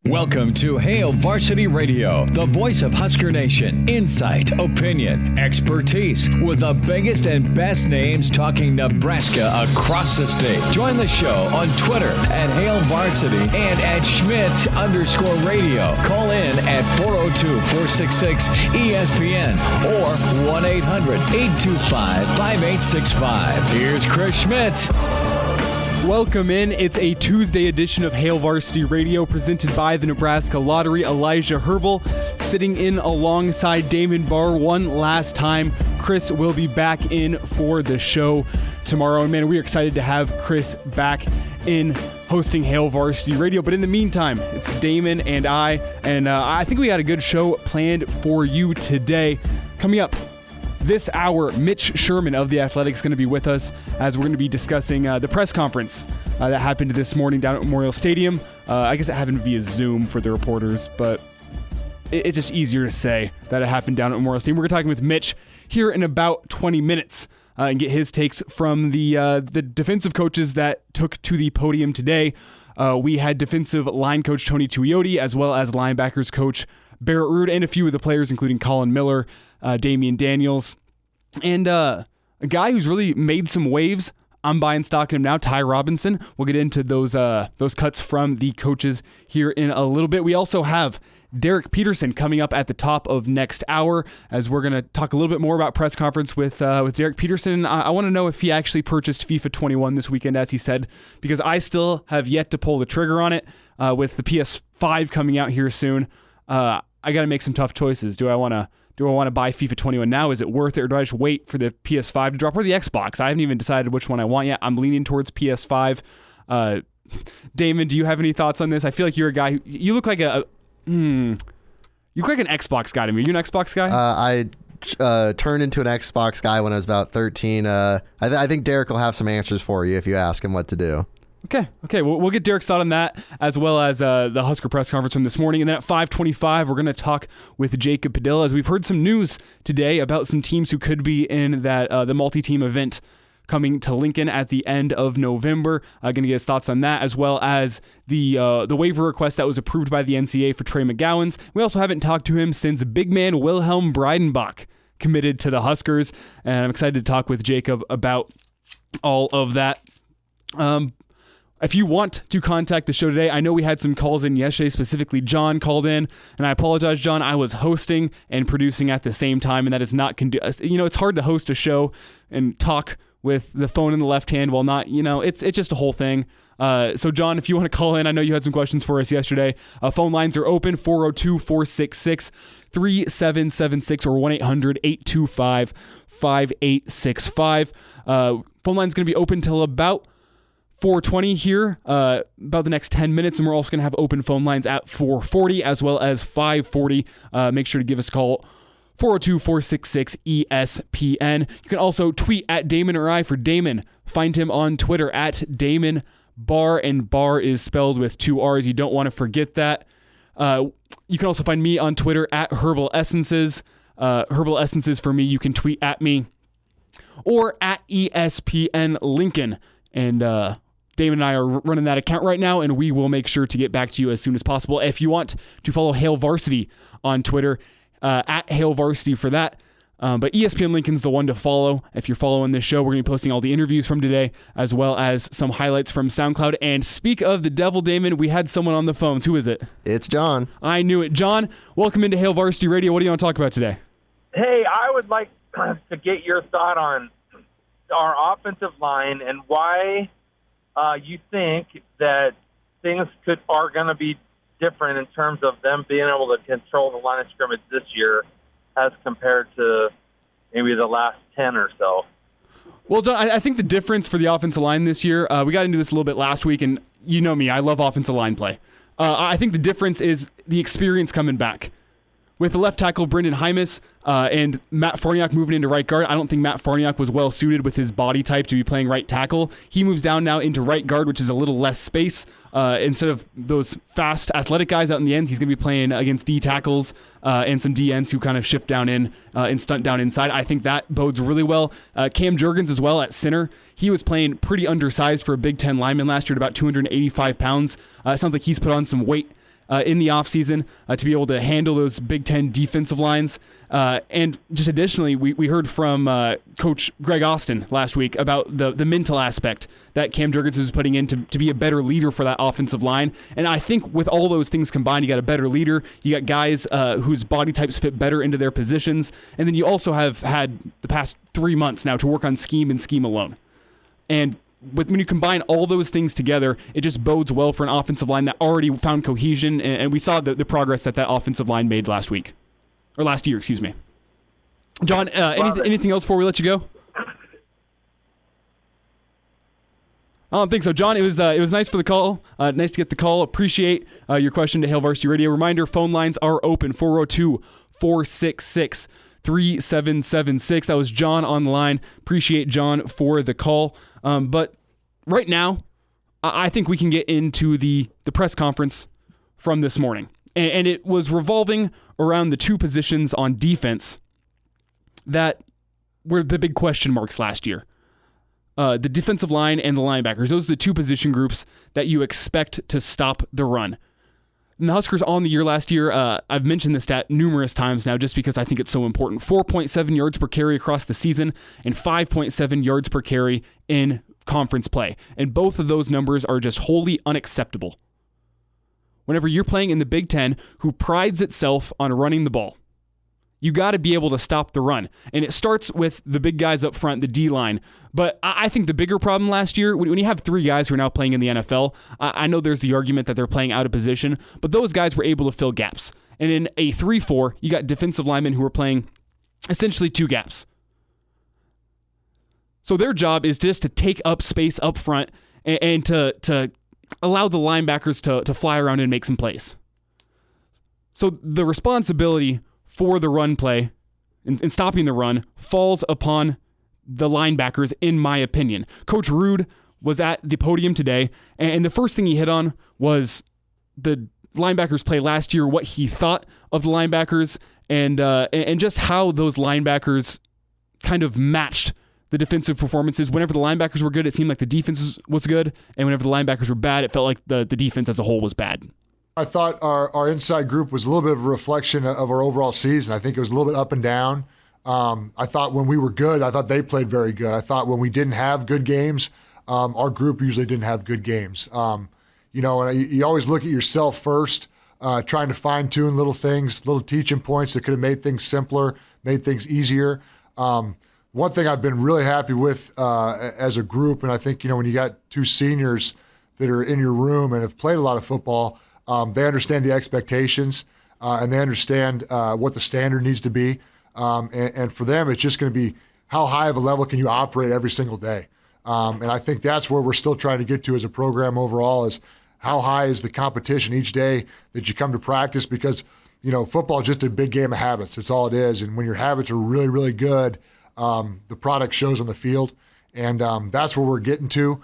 Welcome to Hail Varsity Radio, the voice of Husker Nation. Insight, opinion, expertise, with the biggest and best names talking Nebraska across the state. Join the show on Twitter at Hail Varsity and at Schmitz_radio. Call in at 402-466-ESPN or 1-800-825-5865. Here's Chris Schmitz. Welcome in. It's a Tuesday edition of Hail Varsity Radio presented by the Nebraska Lottery. Elijah Herbal sitting in alongside Damon Barr one last time. Chris will be back in for the show tomorrow. And man, we're excited to have Chris back in hosting Hail Varsity Radio. But in the meantime, it's Damon and I think we got a good show planned for you today. Coming up this hour, Mitch Sherman of The Athletic is going to be with us as we're going to be discussing the press conference that happened this morning down at Memorial Stadium. I guess it happened via Zoom for the reporters, but it's just easier to say that it happened down at Memorial Stadium. We're talking with Mitch here in about 20 minutes and get his takes from the defensive coaches that took to the podium today. We had defensive line coach Tony Tuioti, as well as linebackers coach Barrett Ruud, and a few of the players, including Colin Miller, Damien Daniels, and a guy who's really made some waves. I'm buying stock in him now, Ty Robinson. We'll get into those cuts from the coaches here in a little bit. We also have Derek Peterson coming up at the top of next hour, as we're going to talk a little bit more about press conference with Derek Peterson. I want to know if he actually purchased FIFA 21 this weekend, as he said, because I still have yet to pull the trigger on it. With the PS5 coming out here soon, I got to make some tough choices. Do I want to buy FIFA 21 now? Is it worth it, or do I just wait for the PS5 to drop, or the Xbox? I haven't even decided which one I want yet. I'm leaning towards PS5. Damon, do you have any thoughts on this? I feel like you're a guy you look like you look like an Xbox guy to me. Are you an Xbox guy? I turned into an Xbox guy when I was about 13. I think Derek will have some answers for you if you ask him what to do. Okay. We'll get Derek's thought on that, as well as the Husker press conference from this morning. And then at 5:25, we're going to talk with Jacob Padilla, as we've heard some news today about some teams who could be in that the multi-team event coming to Lincoln at the end of November. Going to get his thoughts on that, as well as the waiver request that was approved by the NCAA for Trey McGowan's. We also haven't talked to him since big man Wilhelm Breidenbach committed to the Huskers, and I'm excited to talk with Jacob about all of that. If you want to contact the show today, I know we had some calls in yesterday, specifically John called in, and I apologize, John. I was hosting and producing at the same time, and that is not it's hard to host a show and talk with the phone in the left hand while not, it's just a whole thing. So John, if you want to call in, I know you had some questions for us yesterday. Phone lines are open, 402-466-3776 or 1-800-825-5865. Phone line's going to be open till about 4:20 here, about the next 10 minutes, and we're also going to have open phone lines at 4:40 as well as 5:40. Make sure to give us a call, 402-466-ESPN. You can also tweet at Damon or I for Damon. Find him on Twitter at Damon Barr, and Barr is spelled with 2 R's. You don't want to forget that. You can also find me on Twitter at Herbal Essences. Herbal Essences for me, you can tweet at me or at ESPN Lincoln. And Damon and I are running that account right now, and we will make sure to get back to you as soon as possible. If you want to follow Hail Varsity on Twitter, at Hail Varsity for that. But ESPN Lincoln's the one to follow. If you're following this show, we're going to be posting all the interviews from today, as well as some highlights from SoundCloud. And speak of the devil, Damon, we had someone on the phones. Who is it? It's John. I knew it. John, welcome into Hail Varsity Radio. What do you want to talk about today? Hey, I would like to get your thought on our offensive line and why you think that things are going to be different in terms of them being able to control the line of scrimmage this year as compared to maybe the last 10 or so. Well, John, I think the difference for the offensive line this year, we got into this a little bit last week, and you know me, I love offensive line play. I think the difference is the experience coming back. With the left tackle, Brendan Hymas, and Matt Farniok moving into right guard, I don't think Matt Farniok was well suited with his body type to be playing right tackle. He moves down now into right guard, which is a little less space. Instead of those fast, athletic guys out in the ends, he's going to be playing against D tackles and some D ends who kind of shift down in and stunt down inside. I think that bodes really well. Cam Jurgens as well at center. He was playing pretty undersized for a Big Ten lineman last year at about 285 pounds. It sounds like he's put on some weight in the offseason to be able to handle those Big Ten defensive lines. And just additionally, we heard from Coach Greg Austin last week about the mental aspect that Cam Jurgens is putting in to be a better leader for that offensive line. And I think with all those things combined, you got a better leader. You got guys whose body types fit better into their positions. And then you also have had the past 3 months now to work on scheme and scheme alone. And when you combine all those things together, it just bodes well for an offensive line that already found cohesion, and we saw the progress that offensive line made last year, excuse me. John, anything else before we let you go? I don't think so, John. It was nice for the call. Nice to get the call. Appreciate your question to Hail Varsity Radio. Reminder, phone lines are open, 402-466-3776. That was John on the line. Appreciate John for the call. But right now, I think we can get into the press conference from this morning. And it was revolving around the two positions on defense that were the big question marks last year. The defensive line and the linebackers. Those are the two position groups that you expect to stop the run. And the Huskers on the year last year, I've mentioned this stat numerous times now just because I think it's so important. 4.7 yards per carry across the season and 5.7 yards per carry in conference play. And both of those numbers are just wholly unacceptable. Whenever you're playing in the Big Ten, who prides itself on running the ball, you got to be able to stop the run. And it starts with the big guys up front, the D-line. But I think the bigger problem last year, when you have three guys who are now playing in the NFL, I know there's the argument that they're playing out of position, but those guys were able to fill gaps. And in a 3-4, you got defensive linemen who are playing essentially two gaps. So their job is just to take up space up front and to allow the linebackers to fly around and make some plays. So the responsibility for the run play and stopping the run falls upon the linebackers, in my opinion. Coach Ruud was at the podium today, and the first thing he hit on was the linebackers play last year, what he thought of the linebackers, and just how those linebackers kind of matched the defensive performances. Whenever the linebackers were good, it seemed like the defense was good, and whenever the linebackers were bad, it felt like the defense as a whole was bad. I thought our inside group was a little bit of a reflection of our overall season. I think it was a little bit up and down. I thought when we were good, I thought they played very good. I thought when we didn't have good games, our group usually didn't have good games. And you always look at yourself first, trying to fine-tune little things, little teaching points that could have made things simpler, made things easier. One thing I've been really happy with as a group, and I think, when you got two seniors that are in your room and have played a lot of football, they understand the expectations and they understand what the standard needs to be. And for them, it's just going to be how high of a level can you operate every single day. And I think that's where we're still trying to get to as a program overall, is how high is the competition each day that you come to practice, because, football is just a big game of habits. It's all it is. And when your habits are really, really good, the product shows on the field. And that's where we're getting to.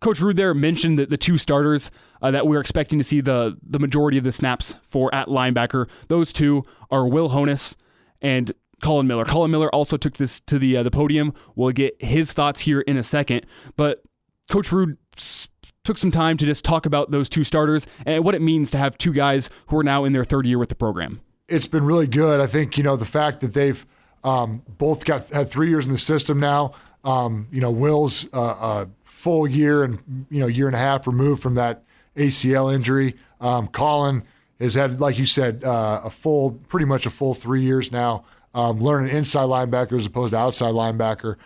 Coach Ruud there mentioned the two starters that we're expecting to see the majority of the snaps for at linebacker. Those two are Will Honas and Colin Miller. Colin Miller also took this to the podium. We'll get his thoughts here in a second. But Coach Ruud took some time to just talk about those two starters and what it means to have two guys who are now in their third year with the program. It's been really good. I think, the fact that they've both had 3 years in the system now. Will's a full year and year and a half removed from that ACL injury. Colin has had, like you said, pretty much a full 3 years now, learning inside linebacker as opposed to outside linebacker.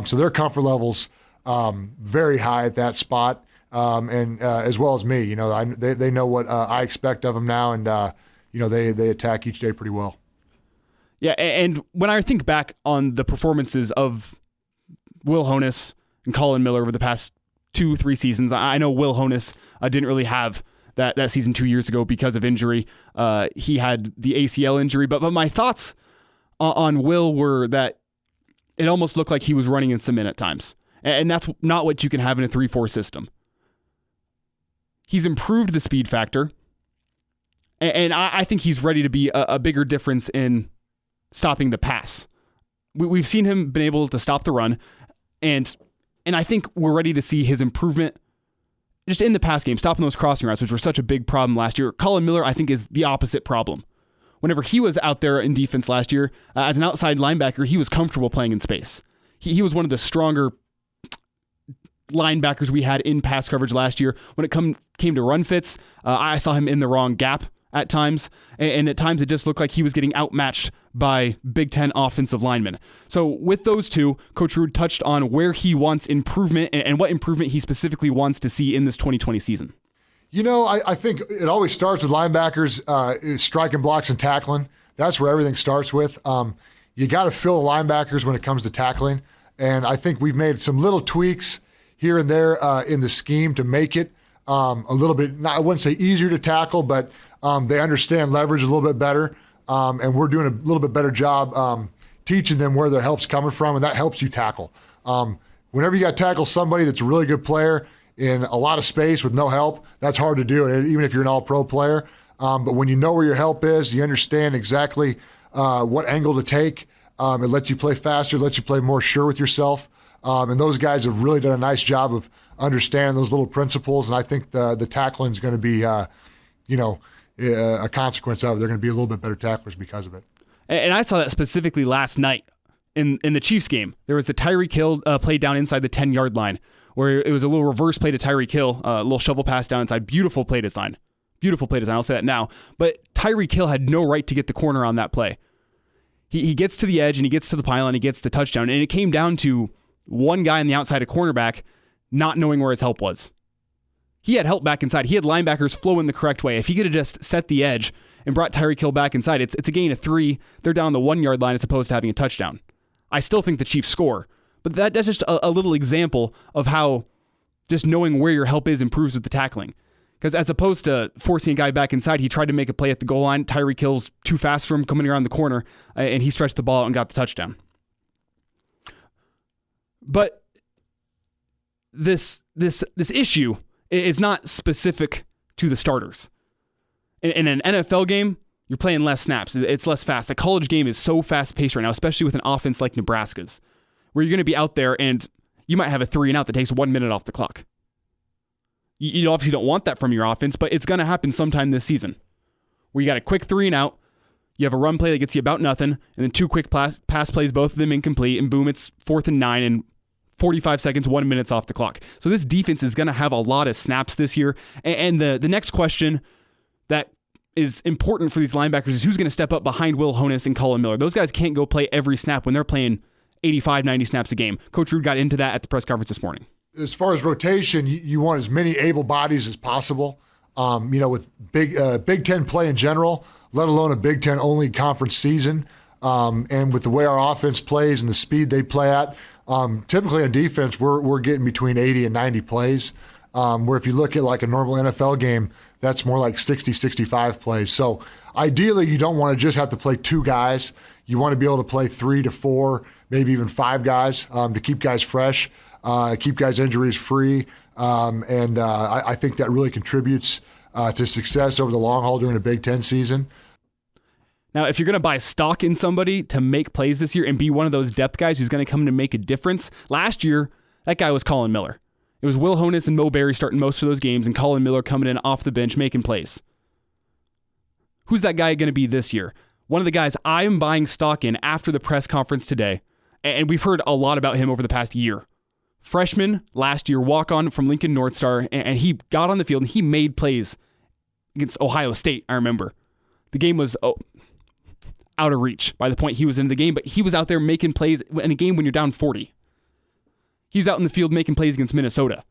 So their comfort levels very high at that spot, and as well as me. They know what I expect of them now, and they attack each day pretty well. Yeah, and when I think back on the performances of Will Honas and Colin Miller over the past 2-3 seasons, I know Will Honas didn't really have that season 2 years ago because of injury. He had the ACL injury, but my thoughts on Will were that it almost looked like he was running in cement at times, and that's not what you can have in a 3-4 system. He's improved the speed factor, and I think he's ready to be a bigger difference in stopping the pass. We've seen him been able to stop the run, and I think we're ready to see his improvement just in the pass game, stopping those crossing routes, which were such a big problem last year. Colin Miller, I think, is the opposite problem. Whenever he was out there in defense last year, as an outside linebacker, he was comfortable playing in space. He was one of the stronger linebackers we had in pass coverage last year. When it came to run fits, I saw him in the wrong gap at times, and at times it just looked like he was getting outmatched by Big Ten offensive linemen. So with those two, Coach Ruud touched on where he wants improvement and what improvement he specifically wants to see in this 2020 season. I think it always starts with linebackers, striking blocks and tackling. That's where everything starts with. You got to fill the linebackers when it comes to tackling, and I think we've made some little tweaks here and there in the scheme to make it a little bit, I wouldn't say easier to tackle, but they understand leverage a little bit better, and we're doing a little bit better job teaching them where their help's coming from, and that helps you tackle. Whenever you got to tackle somebody that's a really good player in a lot of space with no help, that's hard to do, even if you're an all-pro player. But when you know where your help is, you understand exactly what angle to take. It lets you play faster, lets you play more sure with yourself. And those guys have really done a nice job of understanding those little principles, and I think the tackling is going to be, a consequence of it. They're going to be a little bit better tacklers because of it. And I saw that specifically last night in the Chiefs game. There was the Tyreek Hill play down inside the 10-yard line, where it was a little reverse play to Tyreek Hill, a little shovel pass down inside. Beautiful play design. I'll say that now. But Tyreek Hill had no right to get the corner on that play. He gets to the edge and he gets to the pylon, he gets the touchdown, and it came down to one guy on the outside, a cornerback, not knowing where his help was. He had help back inside. He had linebackers flow in the correct way. If he could have just set the edge and brought Tyreek Hill back inside, it's a gain of 3. They're down on the 1-yard line as opposed to having a touchdown. I still think the Chiefs score, but that's just a little example of how just knowing where your help is improves with the tackling. Because as opposed to forcing a guy back inside, he tried to make a play at the goal line. Tyreek Hill's too fast for him coming around the corner, and he stretched the ball out and got the touchdown. But this issue is not specific to the starters. In an NFL game, you're playing less snaps. It's less fast. The college game is so fast-paced right now, especially with an offense like Nebraska's, where you're going to be out there and you might have a 3-and-out that takes 1 minute off the clock. You obviously don't want that from your offense, but it's going to happen sometime this season, where you got a quick 3-and-out, you have a run play that gets you about nothing, and then 2 quick pass plays, both of them incomplete, and boom, it's 4th and 9, and 45 seconds, 1 minute's off the clock. So this defense is going to have a lot of snaps this year. And the next question that is important for these linebackers is who's going to step up behind Will Honas and Colin Miller. Those guys can't go play every snap when they're playing 85, 90 snaps a game. Coach Ruud got into that at the press conference this morning. As far as rotation, you want as many able bodies as possible. With Big Ten play in general, let alone a Big Ten only conference season, and with the way our offense plays and the speed they play at, typically on defense, we're getting between 80 and 90 plays. Where if you look at like a normal NFL game, that's more like 60, 65 plays. So ideally, you don't want to just have to play 2 guys. You want to be able to play 3 to 4, maybe even 5 guys to keep guys fresh, keep guys injuries free. I think that really contributes to success over the long haul during a Big Ten season. Now, if you're going to buy stock in somebody to make plays this year and be one of those depth guys who's going to come to make a difference, last year, that guy was Colin Miller. It was Will Honas and Mo Berry starting most of those games, and Colin Miller coming in off the bench making plays. Who's that guy going to be this year? One of the guys I'm buying stock in after the press conference today, and we've heard a lot about him over the past year. Freshman, last year, walk-on from Lincoln North Star, and he got on the field and he made plays against Ohio State, I remember. The game was out of reach by the point he was in the game, but he was out there making plays in a game when you're down 40. He was out in the field making plays against Minnesota.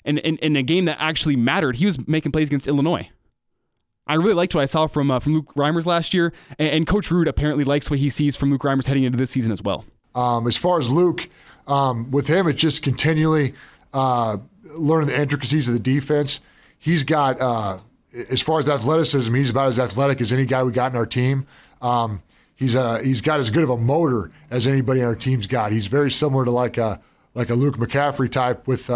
And in a game that actually mattered, he was making plays against Illinois. I really liked what I saw from Luke Reimers last year, and Coach Ruud apparently likes what he sees from Luke Reimers heading into this season as well. As far as Luke, with him, it's just continually learning the intricacies of the defense. He's got, as far as athleticism, he's about as athletic as any guy we got in our team. He's got as good of a motor as anybody on our team's got. He's very similar to like a Luke McCaffrey type. With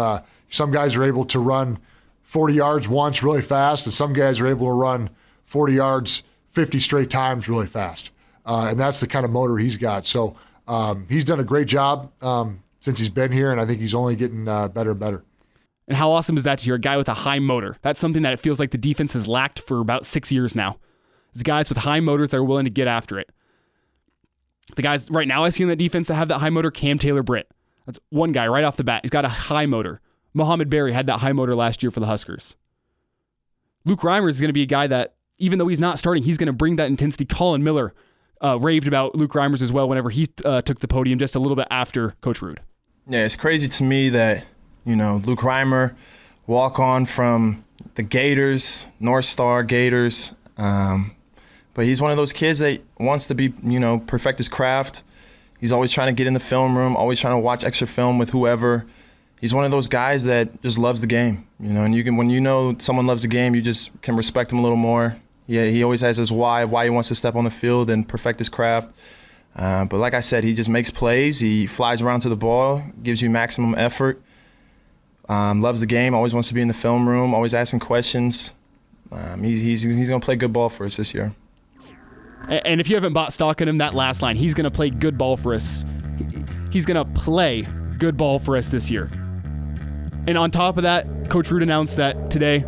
some guys are able to run 40 yards once really fast, and some guys are able to run 40 yards 50 straight times really fast. And that's the kind of motor he's got. So he's done a great job since he's been here, and I think he's only getting better and better. And how awesome is that to hear a guy with a high motor? That's something that it feels like the defense has lacked for about 6 years now. There's guys with high motors that are willing to get after it. The guys right now I see in that defense that have that high motor, Cam Taylor-Britt. That's one guy right off the bat. He's got a high motor. Mohamed Barry had that high motor last year for the Huskers. Luke Reimer is going to be a guy that, even though he's not starting, he's going to bring that intensity. Colin Miller raved about Luke Reimers as well whenever he took the podium just a little bit after Coach Ruud. Yeah, it's crazy to me that, Luke Reimer, walk on from the Gators, North Star Gators, but he's one of those kids that wants to be, perfect his craft. He's always trying to get in the film room, always trying to watch extra film with whoever. He's one of those guys that just loves the game, and when someone loves the game, you just can respect him a little more. Yeah, he always has his why he wants to step on the field and perfect his craft. But like I said, he just makes plays. He flies around to the ball, gives you maximum effort, loves the game, always wants to be in the film room, always asking questions. He's going to play good ball for us this year. And if you haven't bought stock in him, that last line, he's going to play good ball for us. He's going to play good ball for us this year. And on top of that, Coach Ruud announced that today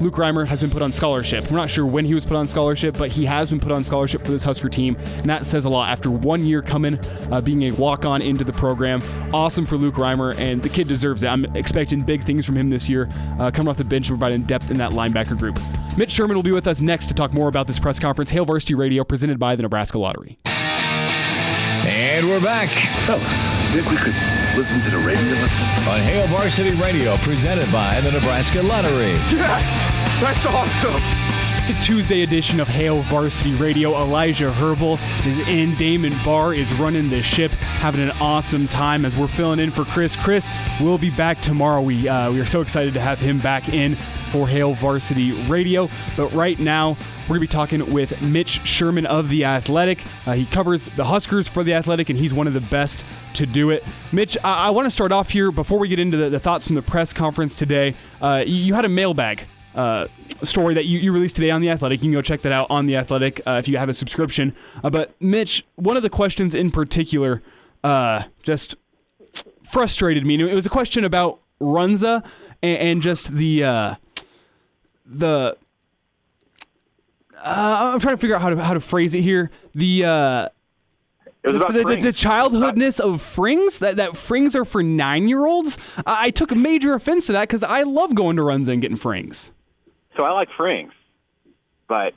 Luke Reimer has been put on scholarship. We're not sure when he was put on scholarship, but he has been put on scholarship for this Husker team, and that says a lot. After 1 year coming, being a walk-on into the program, awesome for Luke Reimer, and the kid deserves it. I'm expecting big things from him this year, coming off the bench and providing depth in that linebacker group. Mitch Sherman will be with us next to talk more about this press conference. Hail Varsity Radio, presented by the Nebraska Lottery. And we're back Fellas, think we could listen to the radio on Hail Varsity Radio, presented by the Nebraska Lottery. Yes! That's awesome! It's a Tuesday edition of Hail Varsity Radio. Elijah Herbal is in. Damon Barr is running the ship, having an awesome time as we're filling in for Chris. Chris will be back tomorrow. We are so excited to have him back in for Hail Varsity Radio. But right now, we're going to be talking with Mitch Sherman of The Athletic. He covers the Huskers for The Athletic, and he's one of the best to do it. Mitch, I want to start off here before we get into the thoughts from the press conference today. You had a mailbag story that you released today on The Athletic. You can go check that out on The Athletic if you have a subscription. But Mitch, one of the questions in particular just frustrated me. It was a question about Runza and just I'm trying to figure out how to phrase it here. The childhoodness of Frings, that Frings are for 9-year-olds. I took a major offense to that because I love going to Runza and getting Frings. So I like Frings, but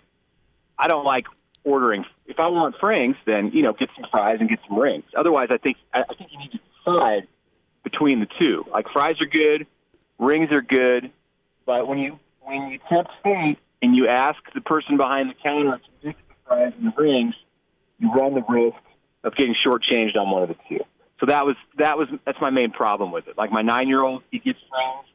I don't like ordering. If I want Frings, then get some fries and get some rings. Otherwise, I think you need to decide between the two. Like, fries are good, rings are good, but when you tempt fate and you ask the person behind the counter to mix the fries and the rings, you run the risk of getting shortchanged on one of the two. So that's my main problem with it. Like, my 9-year-old, he gets rings,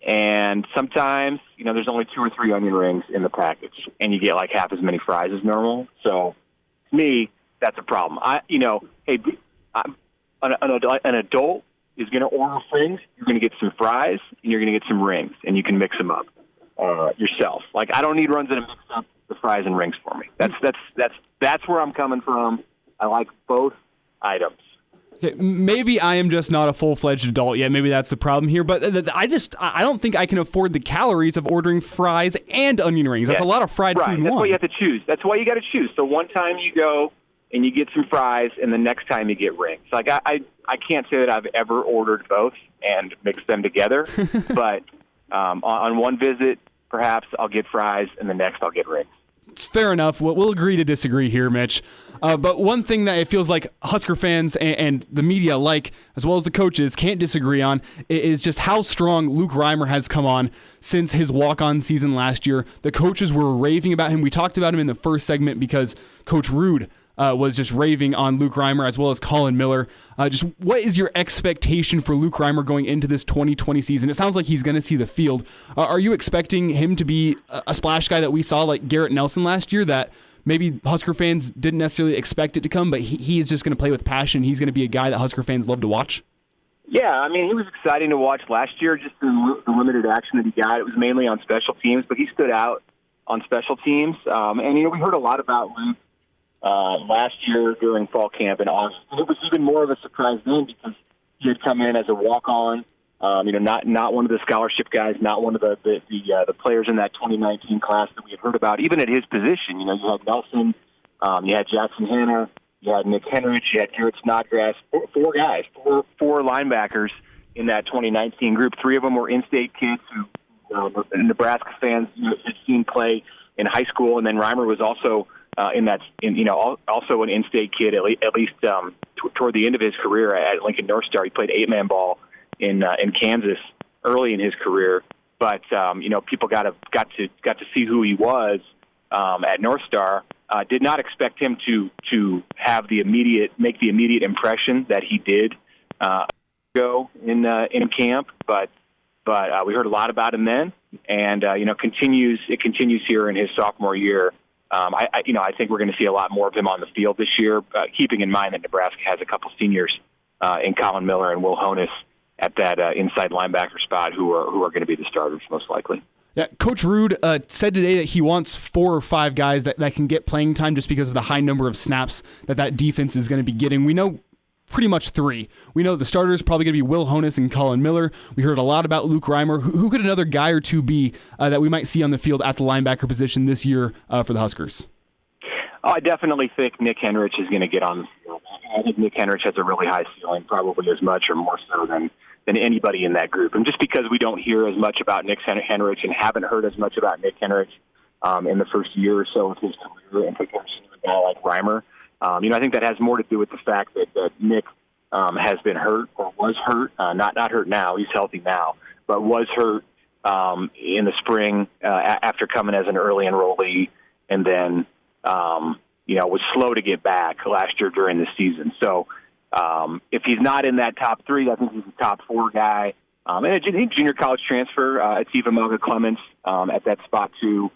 and sometimes there's only 2 or 3 onion rings in the package, and you get like half as many fries as normal. So to me, that's a problem. An adult is going to order Frings. You're going to get some fries, and you're going to get some rings, and you can mix them up yourself. Like, I don't need Runza to mix up the fries and rings for me. That's where I'm coming from. I like both items. Okay, maybe I am just not a full-fledged adult yet. Maybe that's the problem here. But I don't think I can afford the calories of ordering fries and onion rings. That's a lot of fried food in one. That's why you have to choose. That's why you got to choose. So one time you go and you get some fries, and the next time you get rings. Like, I can't say that I've ever ordered both and mixed them together. But on one visit, perhaps I'll get fries, and the next I'll get rings. It's fair enough. We'll agree to disagree here, Mitch. But one thing that it feels like Husker fans and the media alike, as well as the coaches, can't disagree on is just how strong Luke Reimer has come on since his walk-on season last year. The coaches were raving about him. We talked about him in the first segment because Coach Ruud was just raving on Luke Reimer, as well as Colin Miller. Just what is your expectation for Luke Reimer going into this 2020 season? It sounds like he's going to see the field. Are you expecting him to be a splash guy that we saw like Garrett Nelson last year, that maybe Husker fans didn't necessarily expect it to come, but he is just going to play with passion? He's going to be a guy that Husker fans love to watch? Yeah, I mean, he was exciting to watch last year, just the limited action that he got. It was mainly on special teams, but he stood out on special teams. And, we heard a lot about Luke last year during fall camp in August. And it was even more of a surprise then because he had come in as a walk-on Not one of the scholarship guys, not one of the players in that 2019 class that we had heard about, even at his position. You had Nelson, you had Jackson Hanna, you had Nick Henrich, you had Garrett Snodgrass, four guys, four linebackers in that 2019 group. Three of them were in-state kids who Nebraska fans had seen play in high school, and then Reimer was also also an in-state kid at least toward the end of his career at Lincoln North Star. He played 8-man ball in Kansas early in his career, but people got to see who he was at North Star. Did not expect him to have make the immediate impression that he did go in camp, but we heard a lot about him then, and it continues here in his sophomore year. I think we're going to see a lot more of him on the field this year, keeping in mind that Nebraska has a couple seniors in Colin Miller and Will Honus at that inside linebacker spot who are going to be the starters most likely. Yeah, Coach Rude said today that he wants 4 or 5 guys that can get playing time just because of the high number of snaps that defense is going to be getting. We know pretty much 3. We know the starters probably going to be Will Honus and Colin Miller. We heard a lot about Luke Reimer. Who could another guy or two be that we might see on the field at the linebacker position this year for the Huskers? I definitely think Nick Henrich is going to get on the field. I think Nick Henrich has a really high ceiling, probably as much or more so than anybody in that group. And just because we don't hear as much about Nick Henrich and haven't heard as much about Nick Henrich in the first year or so of his career in comparison to a guy like Reimer, I think that has more to do with the fact that Nick has been hurt or was hurt, not hurt now, he's healthy now, but was hurt in the spring after coming as an early enrollee, and then was slow to get back last year during the season. So if he's not in that top 3, I think he's a top 4 guy. And a junior college transfer, Atiba Melga Clements at that spot too.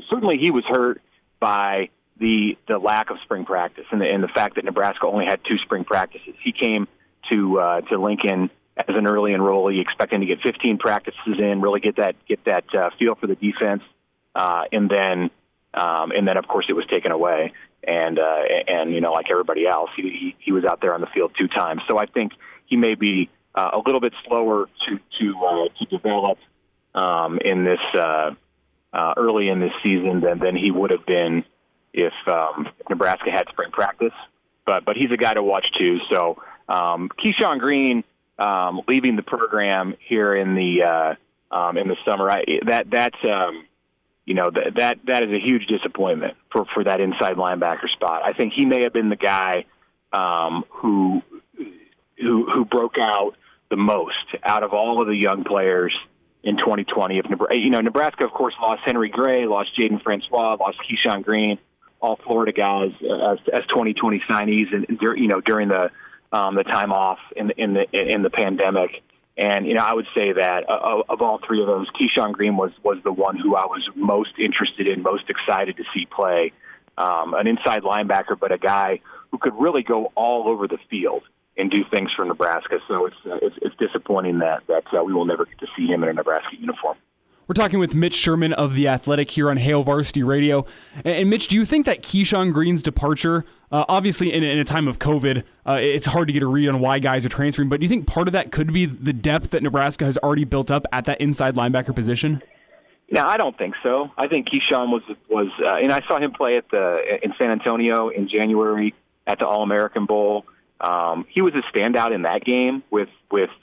Certainly he was hurt by the lack of spring practice and the fact that Nebraska only had 2 spring practices. He came to Lincoln as an early enrollee, expecting to get 15 practices in, really get that feel for the defense, and then of course it was taken away. And like everybody else, he was out there on the field 2 times. So I think he may be a little bit slower to develop in this early in this season than he would have been if Nebraska had spring practice. But he's a guy to watch too. So Keyshawn Green leaving the program here in the summer, that is a huge disappointment for that inside linebacker spot. I think he may have been the guy who broke out the most out of all of the young players in 2020. Nebraska, of course, lost Henry Gray, lost Jaden Francois, lost Keyshawn Green, all Florida guys as 2020 signees, and during the time off in the pandemic. And I would say that of all 3 of those, Keyshawn Green was the one who I was most interested in, most excited to see play. An inside linebacker, but a guy who could really go all over the field and do things for Nebraska. So it's disappointing that we will never get to see him in a Nebraska uniform. We're talking with Mitch Sherman of The Athletic here on Hail Varsity Radio. And Mitch, do you think that Keyshawn Green's departure, obviously in a time of COVID, it's hard to get a read on why guys are transferring, but do you think part of that could be the depth that Nebraska has already built up at that inside linebacker position? No, I don't think so. I think Keyshawn was and I saw him play in San Antonio in January at the All-American Bowl. He was a standout in that game with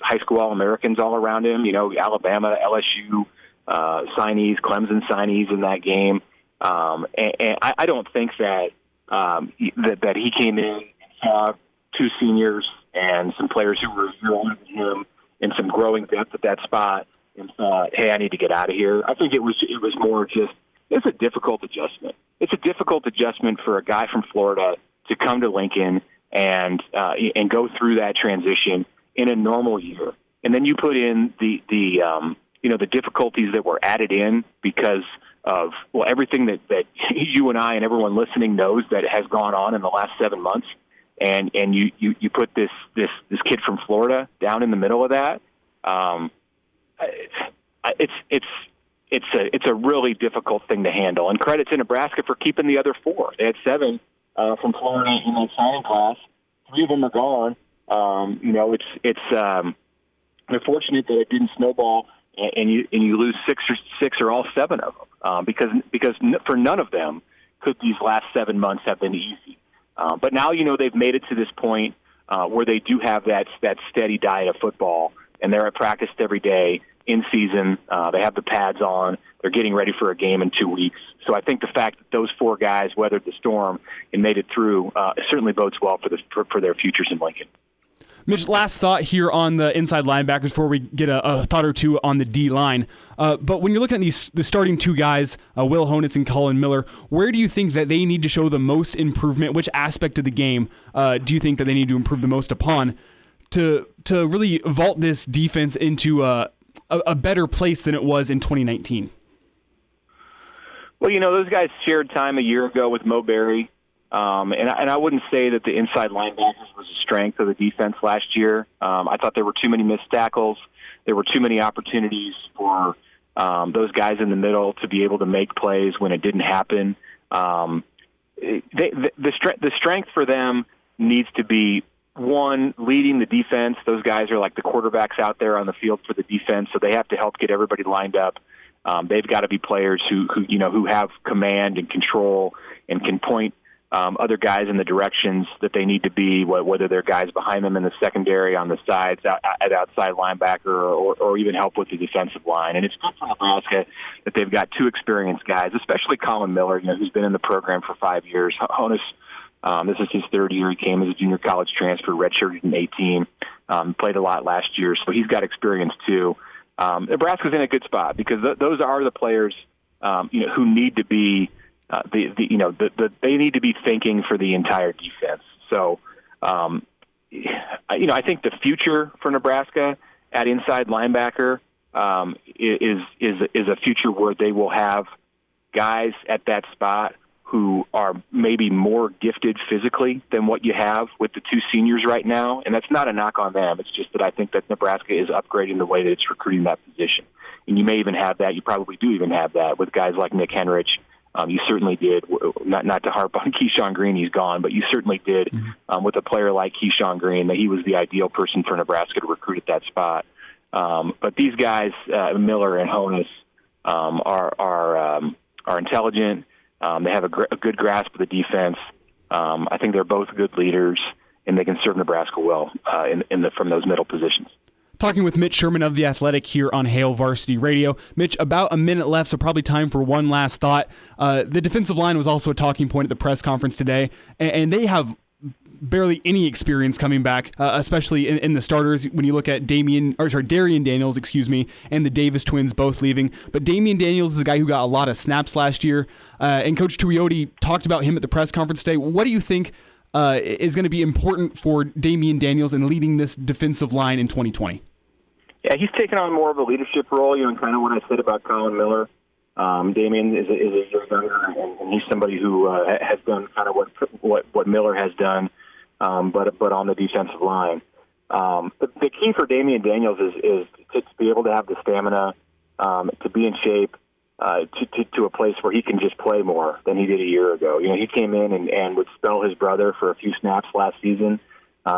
high school All-Americans all around him. Alabama, LSU signees, Clemson signees in that game. And I don't think that he came in and saw 2 seniors and some players who were older than him and some growing depth at that spot and thought, hey, I need to get out of here. I think it was more just, it's a difficult adjustment. It's a difficult adjustment for a guy from Florida to come to Lincoln and go through that transition in a normal year. And then you put in the difficulties that were added in because of everything that you and I and everyone listening knows that has gone on in the last 7 months, and you put this kid from Florida down in the middle of that. It's a really difficult thing to handle. And credit to Nebraska for keeping the other 4. They had 7 from Florida in that signing class. 3 of them are gone. they're fortunate that it didn't snowball and you lose six or all 7 of them because for none of them could these last 7 months have been easy. But now they've made it to this point where they do have that steady diet of football, and they're at practice every day in season. They have the pads on. They're getting ready for a game in 2 weeks. So I think the fact that those 4 guys weathered the storm and made it through certainly bodes well for their futures in Lincoln. Mitch, last thought here on the inside linebackers before we get a thought or two on the D-line. But when you're looking at the starting 2 guys, Will Honus and Colin Miller, where do you think that they need to show the most improvement? Which aspect of the game do you think that they need to improve the most upon to really vault this defense into a better place than it was in 2019? Well, those guys shared time a year ago with Mo Berry. And I wouldn't say that the inside linebackers was a strength of the defense last year. I thought there were too many missed tackles. There were too many opportunities for those guys in the middle to be able to make plays when it didn't happen. The strength for them needs to be, one, leading the defense. Those guys are like the quarterbacks out there on the field for the defense, so they have to help get everybody lined up. They've got to be players who have command and control and can point other guys in the directions that they need to be, whether they're guys behind them in the secondary, on the sides, at outside linebacker, or even help with the defensive line. And it's good for Nebraska that they've got 2 experienced guys, especially Colin Miller, who's been in the program for 5 years. Honus, this is his 3rd year. He came as a junior college transfer, redshirted in 2018, played a lot last year, so he's got experience too. Nebraska's in a good spot because those are the players who need to be they need to be thinking for the entire defense. So, I think the future for Nebraska at inside linebacker is a future where they will have guys at that spot who are maybe more gifted physically than what you have with the 2 seniors right now. And that's not a knock on them. It's just that I think that Nebraska is upgrading the way that it's recruiting that position. And you may even have that. You probably do even have that with guys like Nick Henrich. You certainly did, not to harp on Keyshawn Green, he's gone, but you certainly did with a player like Keyshawn Green, that he was the ideal person for Nebraska to recruit at that spot. But these guys, Miller and Honus, are intelligent. They have a good grasp of the defense. I think they're both good leaders, and they can serve Nebraska well from those middle positions. Talking with Mitch Sherman of The Athletic here on Hail Varsity Radio. Mitch, about a minute left, so probably time for one last thought. The defensive line was also a talking point at the press conference today, and they have barely any experience coming back, especially in the starters. When you look at Damien Daniels, and the Davis twins both leaving. But Damien Daniels is a guy who got a lot of snaps last year, and Coach Tuioti talked about him at the press conference today. What do you think is going to be important for Damien Daniels in leading this defensive line in 2020? Yeah, he's taken on more of a leadership role, and kind of what I said about Colin Miller. Damien is a year younger, and he's somebody who has done kind of what Miller has done, but on the defensive line. The key for Damien Daniels is to be able to have the stamina, to be in shape, to a place where he can just play more than he did a year ago. He came in and would spell his brother for a few snaps last season.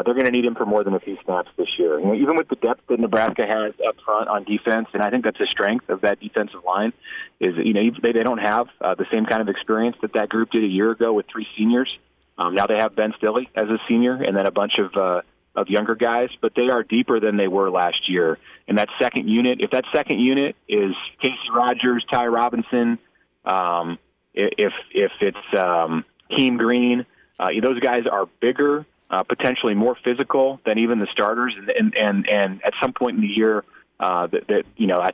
They're going to need him for more than a few snaps this year. Even with the depth that Nebraska has up front on defense, and I think that's a strength of that defensive line, is they don't have the same kind of experience that group did a year ago with 3 seniors. Now they have Ben Stilley as a senior, and then a bunch of younger guys, but they are deeper than they were last year. And that second unit, if that second unit is Casey Rogers, Ty Robinson, if it's Keem Green, those guys are bigger. Potentially more physical than even the starters, and at some point in the year, I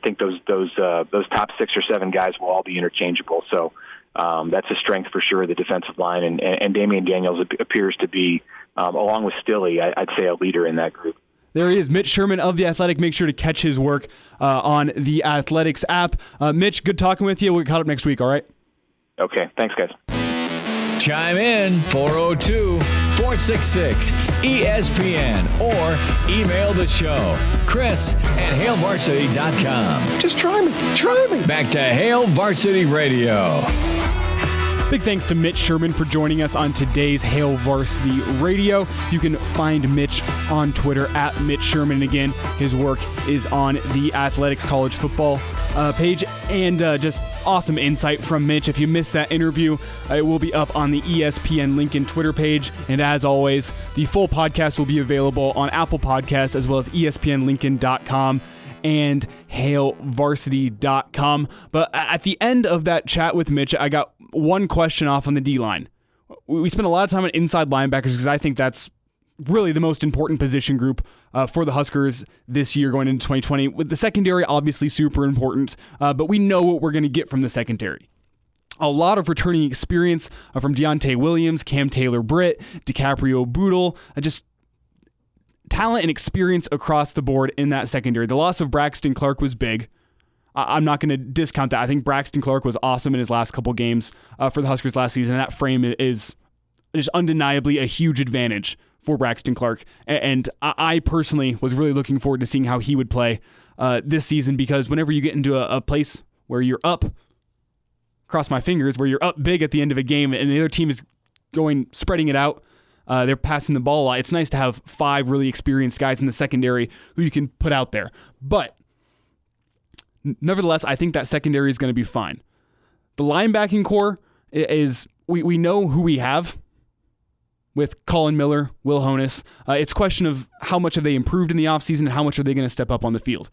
think those top 6 or 7 guys will all be interchangeable. So that's a strength for sure, the defensive line, and Damien Daniels appears to be, along with Stilley, I'd say a leader in that group. There he is, Mitch Sherman of The Athletic. Make sure to catch his work on the Athletics app. Mitch, good talking with you. We'll get caught up next week. All right. Okay. Thanks, guys. Chime in 402-466-ESPN or email the show, Chris@HailVarsity.com. Just try me. Back to Hail Varsity Radio. Big thanks to Mitch Sherman for joining us on today's Hail Varsity Radio. You can find Mitch on Twitter at Mitch Sherman. Again, his work is on the Athletics College Football page, and just awesome insight from Mitch. If you missed that interview, it will be up on the ESPN Lincoln Twitter page. And as always, the full podcast will be available on Apple Podcasts as well as ESPNLincoln.com and HailVarsity.com. But at the end of that chat with Mitch, I got one question off on the D-line. We spent a lot of time on inside linebackers because I think that's really the most important position group for the Huskers this year going into 2020. With the secondary, obviously super important, but we know what we're going to get from the secondary. A lot of returning experience from Deontay Williams, Cam Taylor-Britt, DiCaprio Boodle, just talent and experience across the board in that secondary. The loss of Braxton Clark was big. I'm not going to discount that. I think Braxton Clark was awesome in his last couple games for the Huskers last season. That frame is just undeniably a huge advantage for Braxton Clark. And I personally was really looking forward to seeing how he would play this season, because whenever you get into a place where you're up, cross my fingers, where you're up big at the end of a game and the other team is spreading it out, they're passing the ball a lot. It's nice to have 5 really experienced guys in the secondary who you can put out there. But nevertheless, I think that secondary is going to be fine. The linebacking core is, we know who we have with Colin Miller, Will Honas. It's a question of how much have they improved in the offseason and how much are they going to step up on the field.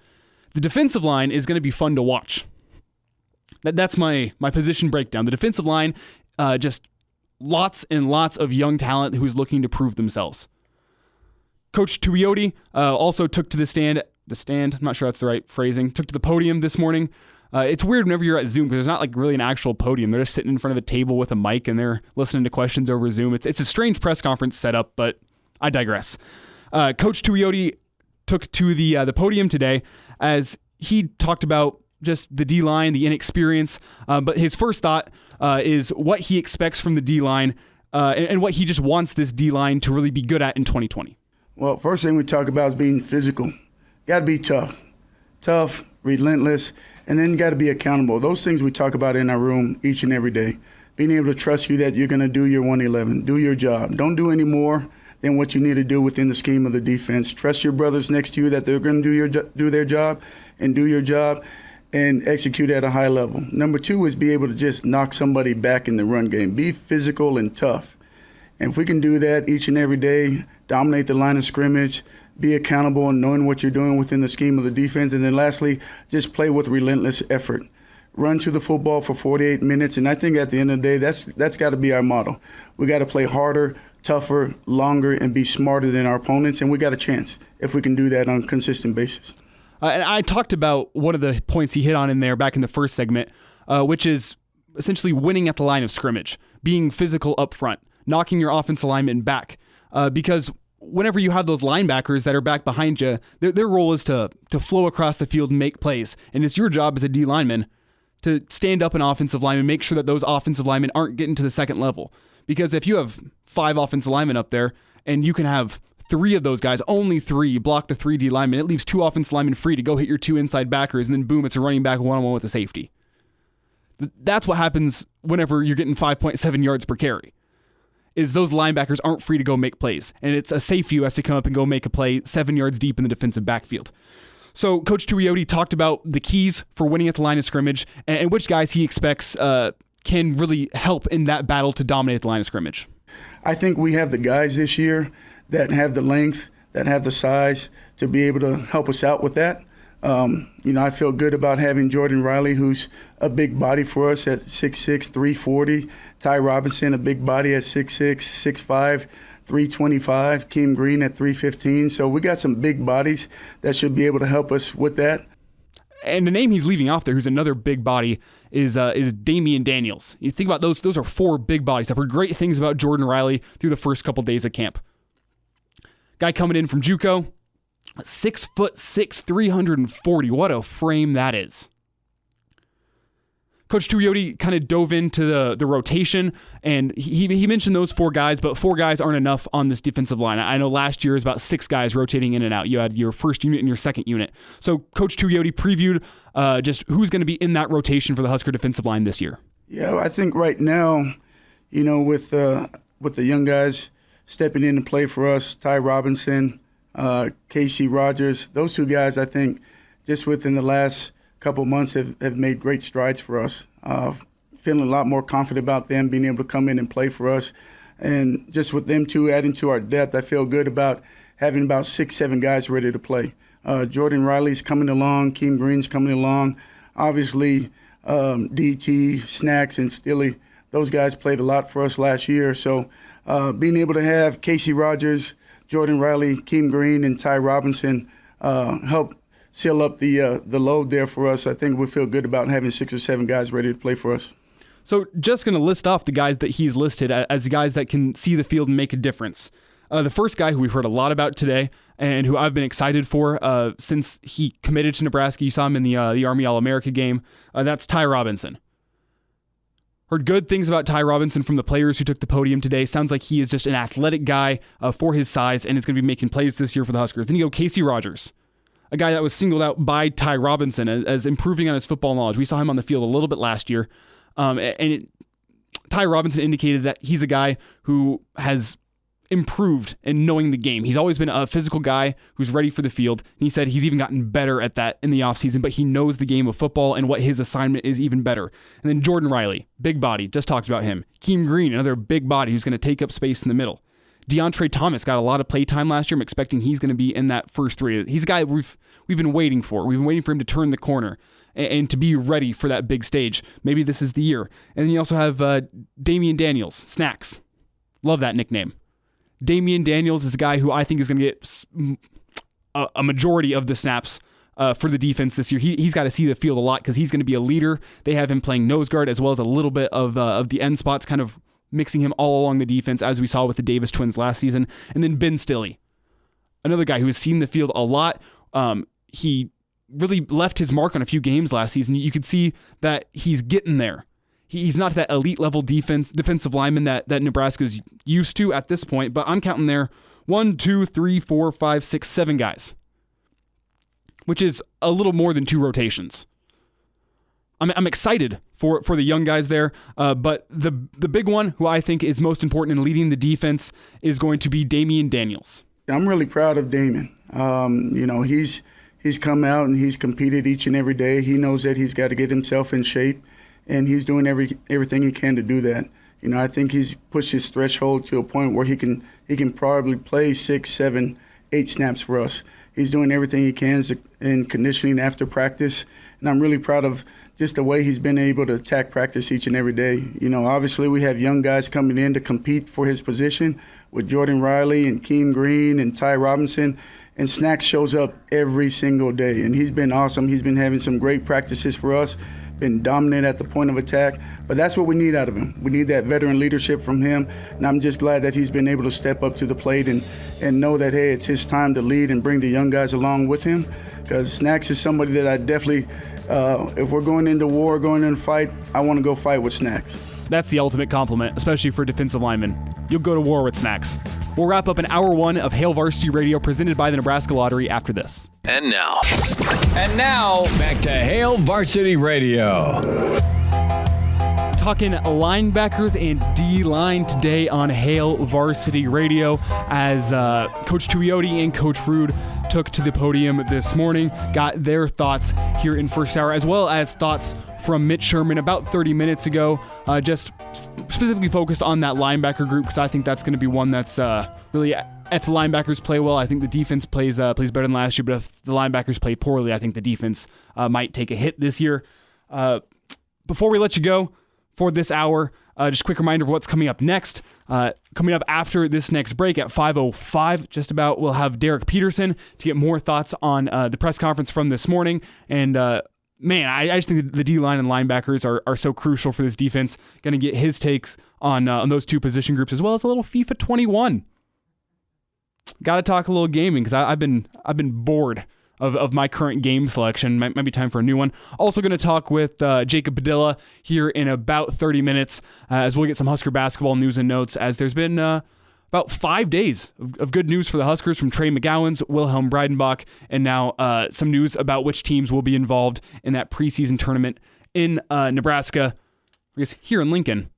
The defensive line is going to be fun to watch. That's my position breakdown. The defensive line, just lots and lots of young talent who's looking to prove themselves. Coach Tuioti also took to the stand, I'm not sure that's the right phrasing, took to the podium this morning. It's weird whenever you're at Zoom because there's not like really an actual podium. They're just sitting in front of a table with a mic and they're listening to questions over Zoom. It's a strange press conference setup, but I digress. Coach Tuioti took to the podium today as he talked about just the D-line, the inexperience, but his first thought is what he expects from the D-line and what he just wants this D-line to really be good at in 2020. Well, first thing we talk about is being physical. Got to be tough, relentless, and then got to be accountable. Those things we talk about in our room each and every day. Being able to trust you that you're going to do your 111, do your job. Don't do any more than what you need to do within the scheme of the defense. Trust your brothers next to you that they're going to do their job and do your job and execute at a high level. Number 2 is be able to just knock somebody back in the run game. Be physical and tough. And if we can do that each and every day, dominate the line of scrimmage, be accountable and knowing what you're doing within the scheme of the defense, and then lastly, just play with relentless effort. Run to the football for 48 minutes, and I think at the end of the day, that's got to be our motto. We got to play harder, tougher, longer, and be smarter than our opponents, and we got a chance if we can do that on a consistent basis. And I talked about one of the points he hit on in there back in the first segment, which is essentially winning at the line of scrimmage, being physical up front, knocking your offensive lineman back, because whenever you have those linebackers that are back behind you, their role is to flow across the field and make plays. And it's your job as a D lineman to stand up an offensive lineman, make sure that those offensive linemen aren't getting to the second level. Because if you have 5 offensive linemen up there and you can have 3 of those guys, only 3, block the 3 D linemen, it leaves 2 offensive linemen free to go hit your 2 inside backers, and then boom, it's a running back one-on-one with a safety. That's what happens whenever you're getting 5.7 yards per carry. Is those linebackers aren't free to go make plays. And it's a safety who has to come up and go make a play 7 yards deep in the defensive backfield. So Coach Tuioti talked about the keys for winning at the line of scrimmage and which guys he expects can really help in that battle to dominate the line of scrimmage. I think we have the guys this year that have the length, that have the size to be able to help us out with that. I feel good about having Jordan Riley, who's a big body for us at 6'6", 340. Ty Robinson, a big body at 6'6", 6'5", 325. Keem Green at 315. So we got some big bodies that should be able to help us with that. And the name he's leaving off there, who's another big body, is Damien Daniels. You think about those are 4 big bodies. I've heard great things about Jordan Riley through the first couple days of camp. Guy coming in from JUCO. 6'6", 340. What a frame that is. Coach Tuioti kind of dove into the rotation, and he mentioned those 4 guys, but 4 guys aren't enough on this defensive line. I know last year was about 6 guys rotating in and out. You had your first unit and your second unit. So Coach Tuioti previewed just who's going to be in that rotation for the Husker defensive line this year. Yeah, I think right now with the young guys stepping in to play for us, Ty Robinson, Casey Rogers, those two guys, I think, just within the last couple months have made great strides for us. Feeling a lot more confident about them being able to come in and play for us. And just with them two adding to our depth, I feel good about having about 6-7 guys ready to play. Jordan Riley's coming along, Keem Green's coming along. Obviously, DT, Snacks, and Stilley, those guys played a lot for us last year. So being able to have Casey Rogers, Jordan Riley, Keem Green, and Ty Robinson help seal up the load there for us, I think we feel good about having 6 or 7 guys ready to play for us. So just going to list off the guys that he's listed as guys that can see the field and make a difference. The first guy who we've heard a lot about today and who I've been excited for since he committed to Nebraska, you saw him in the Army All-America game, that's Ty Robinson. Heard good things about Ty Robinson from the players who took the podium today. Sounds like he is just an athletic guy for his size and is going to be making plays this year for the Huskers. Then you go Casey Rogers, a guy that was singled out by Ty Robinson as improving on his football knowledge. We saw him on the field a little bit last year. Ty Robinson indicated that he's a guy who has improved in knowing the game. He's always been a physical guy who's ready for the field. And he said he's even gotten better at that in the offseason, but he knows the game of football and what his assignment is even better. And then Jordan Riley, big body, just talked about him. Keem Green, another big body who's going to take up space in the middle. Deandre Thomas got a lot of play time last year. I'm expecting he's going to be in that first 3. He's a guy we've been waiting for. We've been waiting for him to turn the corner and to be ready for that big stage. Maybe this is the year. And then you also have Damien Daniels, Snacks. Love that nickname. Damien Daniels is a guy who I think is going to get a majority of the snaps for the defense this year. He's got to see the field a lot because he's going to be a leader. They have him playing nose guard as well as a little bit of the end spots, kind of mixing him all along the defense, as we saw with the Davis twins last season. And then Ben Stilley, another guy who has seen the field a lot. He really left his mark on a few games last season. You could see that he's getting there. He's not that elite level defensive lineman that Nebraska's used to at this point, but I'm counting there 1, 2, 3, 4, 5, 6, 7 guys, which is a little more than 2 rotations. I'm excited for the young guys there, but the big one who I think is most important in leading the defense is going to be Damien Daniels. I'm really proud of Damien. He's come out and he's competed each and every day. He knows that he's got to get himself in shape, and he's doing everything he can to do that. I think he's pushed his threshold to a point where he can probably play 6, 7, 8 snaps for us. He's doing everything he can in conditioning after practice, and I'm really proud of just the way he's been able to attack practice each and every day. Obviously we have young guys coming in to compete for his position with Jordan Riley and Keem Green and Ty Robinson, and Snacks shows up every single day, and he's been awesome. He's been having some great practices for us, been dominant at the point of attack, but that's what we need out of him. We need that veteran leadership from him, and I'm just glad that he's been able to step up to the plate and know that, hey, it's his time to lead and bring the young guys along with him, because Snacks is somebody that I definitely, if we're going into war, going into a fight, I want to go fight with Snacks. That's the ultimate compliment, especially for defensive linemen. You'll go to war with Snacks. We'll wrap up an hour 1 of Hail Varsity Radio presented by the Nebraska Lottery after this. And now, back to Hail Varsity Radio. Talking linebackers and D-line today on Hail Varsity Radio as Coach Tuioti and Coach Ruud took to the podium this morning, got their thoughts here in first hour, as well as thoughts from Mitch Sherman about 30 minutes ago, just specifically focused on that linebacker group, because I think that's going to be one that's really, if the linebackers play well, I think the defense plays better than last year, but if the linebackers play poorly, I think the defense might take a hit this year. Before we let you go for this hour, just a quick reminder of what's coming up next. Coming up after this next break at 5:05, just about, we'll have Derek Peterson to get more thoughts on the press conference from this morning. And man, I just think the D-line and linebackers are so crucial for this defense. Going to get his takes on those 2 position groups, as well as a little FIFA 21. Got to talk a little gaming, because I've been bored of my current game selection. Might be time for a new one. Also going to talk with Jacob Padilla here in about 30 minutes as we'll get some Husker basketball news and notes, as there's been about 5 days of good news for the Huskers from Trey McGowan's, Wilhelm Breidenbach, and now some news about which teams will be involved in that preseason tournament in Nebraska, I guess here in Lincoln.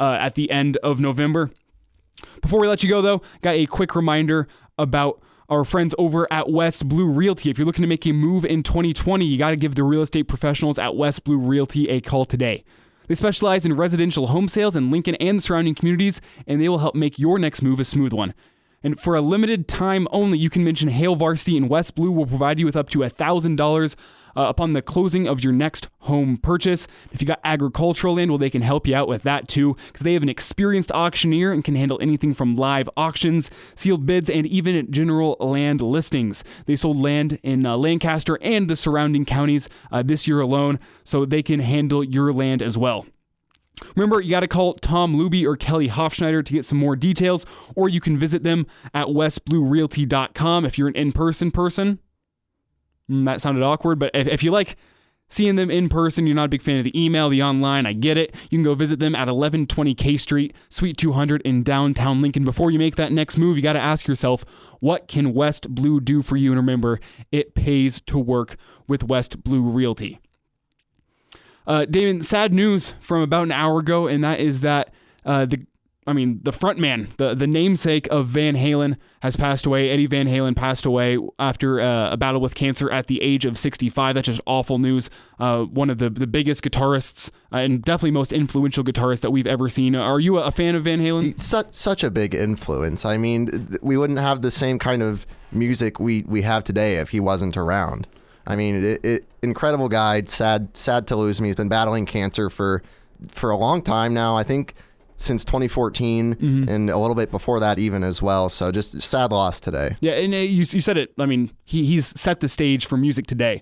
at the end of November. Before we let you go, though, got a quick reminder about our friends over at West Blue Realty. If you're looking to make a move in 2020, you got to give the real estate professionals at West Blue Realty a call today. They specialize in residential home sales in Lincoln and the surrounding communities, and they will help make your next move a smooth one. And for a limited time only, you can mention Hail Varsity, and West Blue will provide you with up to $1,000 upon the closing of your next home purchase. If you got agricultural land, well, they can help you out with that too, because they have an experienced auctioneer and can handle anything from live auctions, sealed bids, and even general land listings. They sold land in Lancaster and the surrounding counties this year alone, so they can handle your land as well. Remember, you got to call Tom Luby or Kelly Hofschneider to get some more details, or you can visit them at westbluerealty.com if you're an in-person person. That sounded awkward, but if you like seeing them in person, you're not a big fan of the email, the online, I get it. You can go visit them at 1120 K Street, Suite 200 in downtown Lincoln. Before you make that next move, you got to ask yourself, what can West Blue do for you? And remember, it pays to work with West Blue Realty. Damien, sad news from about an hour ago, and that is that the front man, the namesake of Van Halen, has passed away. Eddie Van Halen passed away after a battle with cancer at the age of 65. That's just awful news. One of the biggest guitarists and definitely most influential guitarist that we've ever seen. Are you a fan of Van Halen? Such a big influence. I mean, we wouldn't have the same kind of music we have today if he wasn't around. I mean, incredible guy. Sad to lose him. He's been battling cancer for a long time now. I think since 2014 and a little bit before that even as well. So just sad loss today. Yeah, and you said it. I mean, he's set the stage for music today,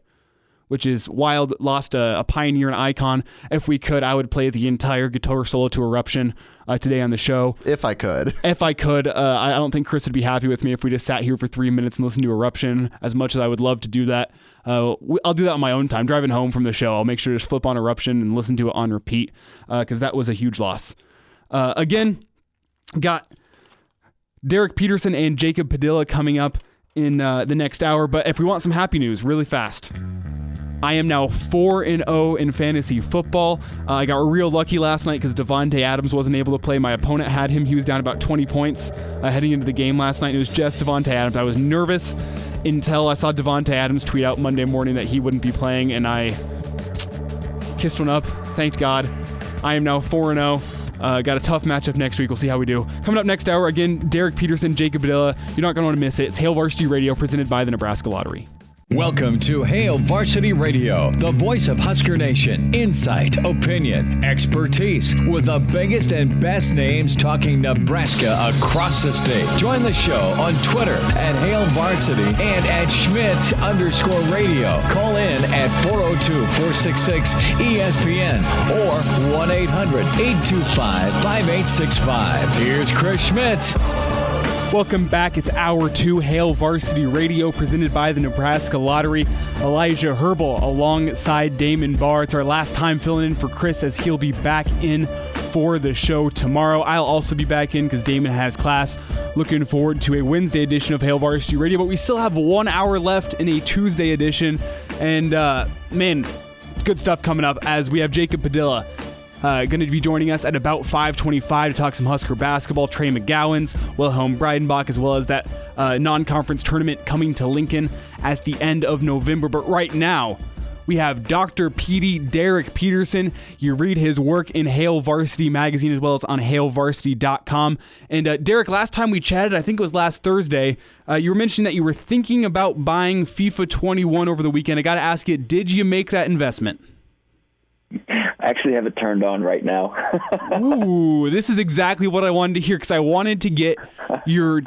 which is wild. Lost a pioneer, an icon. If we could, I would play the entire guitar solo to Eruption today on the show. If I could. I don't think Chris would be happy with me if we just sat here for 3 minutes and listened to Eruption, as much as I would love to do that. I'll do that on my own time. Driving home from the show, I'll make sure to just flip on Eruption and listen to it on repeat, because that was a huge loss. Again, got Derek Peterson and Jacob Padilla coming up in the next hour, but if we want some happy news really fast, I am now 4-0 in fantasy football. I got real lucky last night because Devontae Adams wasn't able to play. My opponent had him. He was down about 20 points heading into the game last night. It was just Devontae Adams. I was nervous until I saw Devontae Adams tweet out Monday morning that he wouldn't be playing, and I kissed one up. Thanked God. I am now 4-0. Got a tough matchup next week. We'll see how we do. Coming up next hour, again, Derek Peterson, Jacob Padilla. You're not going to want to miss it. It's Hail Varsity Radio, presented by the Nebraska Lottery. Welcome to Hail Varsity Radio, the voice of Husker Nation. Insight, opinion, expertise, with the biggest and best names talking Nebraska across the state. Join the show on Twitter at Hail Varsity and at Schmitz_radio. Call in at 402-466-ESPN or 1-800-825-5865. Here's Chris Schmitz. Welcome back. It's Hour 2, Hail Varsity Radio, presented by the Nebraska Lottery. Elijah Herbal alongside Damon Barr. It's our last time filling in for Chris, as he'll be back in for the show tomorrow. I'll also be back in because Damon has class. Looking forward to a Wednesday edition of Hail Varsity Radio, but we still have 1 hour left in a Tuesday edition. And, man, good stuff coming up as we have Jacob Padilla going to be joining us at about 5:25 to talk some Husker basketball. Trey McGowan's, Wilhelm Breidenbach, as well as that non-conference tournament coming to Lincoln at the end of November. But right now, we have Dr. Petey, Derek Peterson. You read his work in Hail Varsity magazine as well as on hailvarsity.com. And Derek, last time we chatted, I think it was last Thursday, you were mentioning that you were thinking about buying FIFA 21 over the weekend. I got to ask you, did you make that investment? I actually have it turned on right now. Ooh, this is exactly what I wanted to hear, because I wanted to get your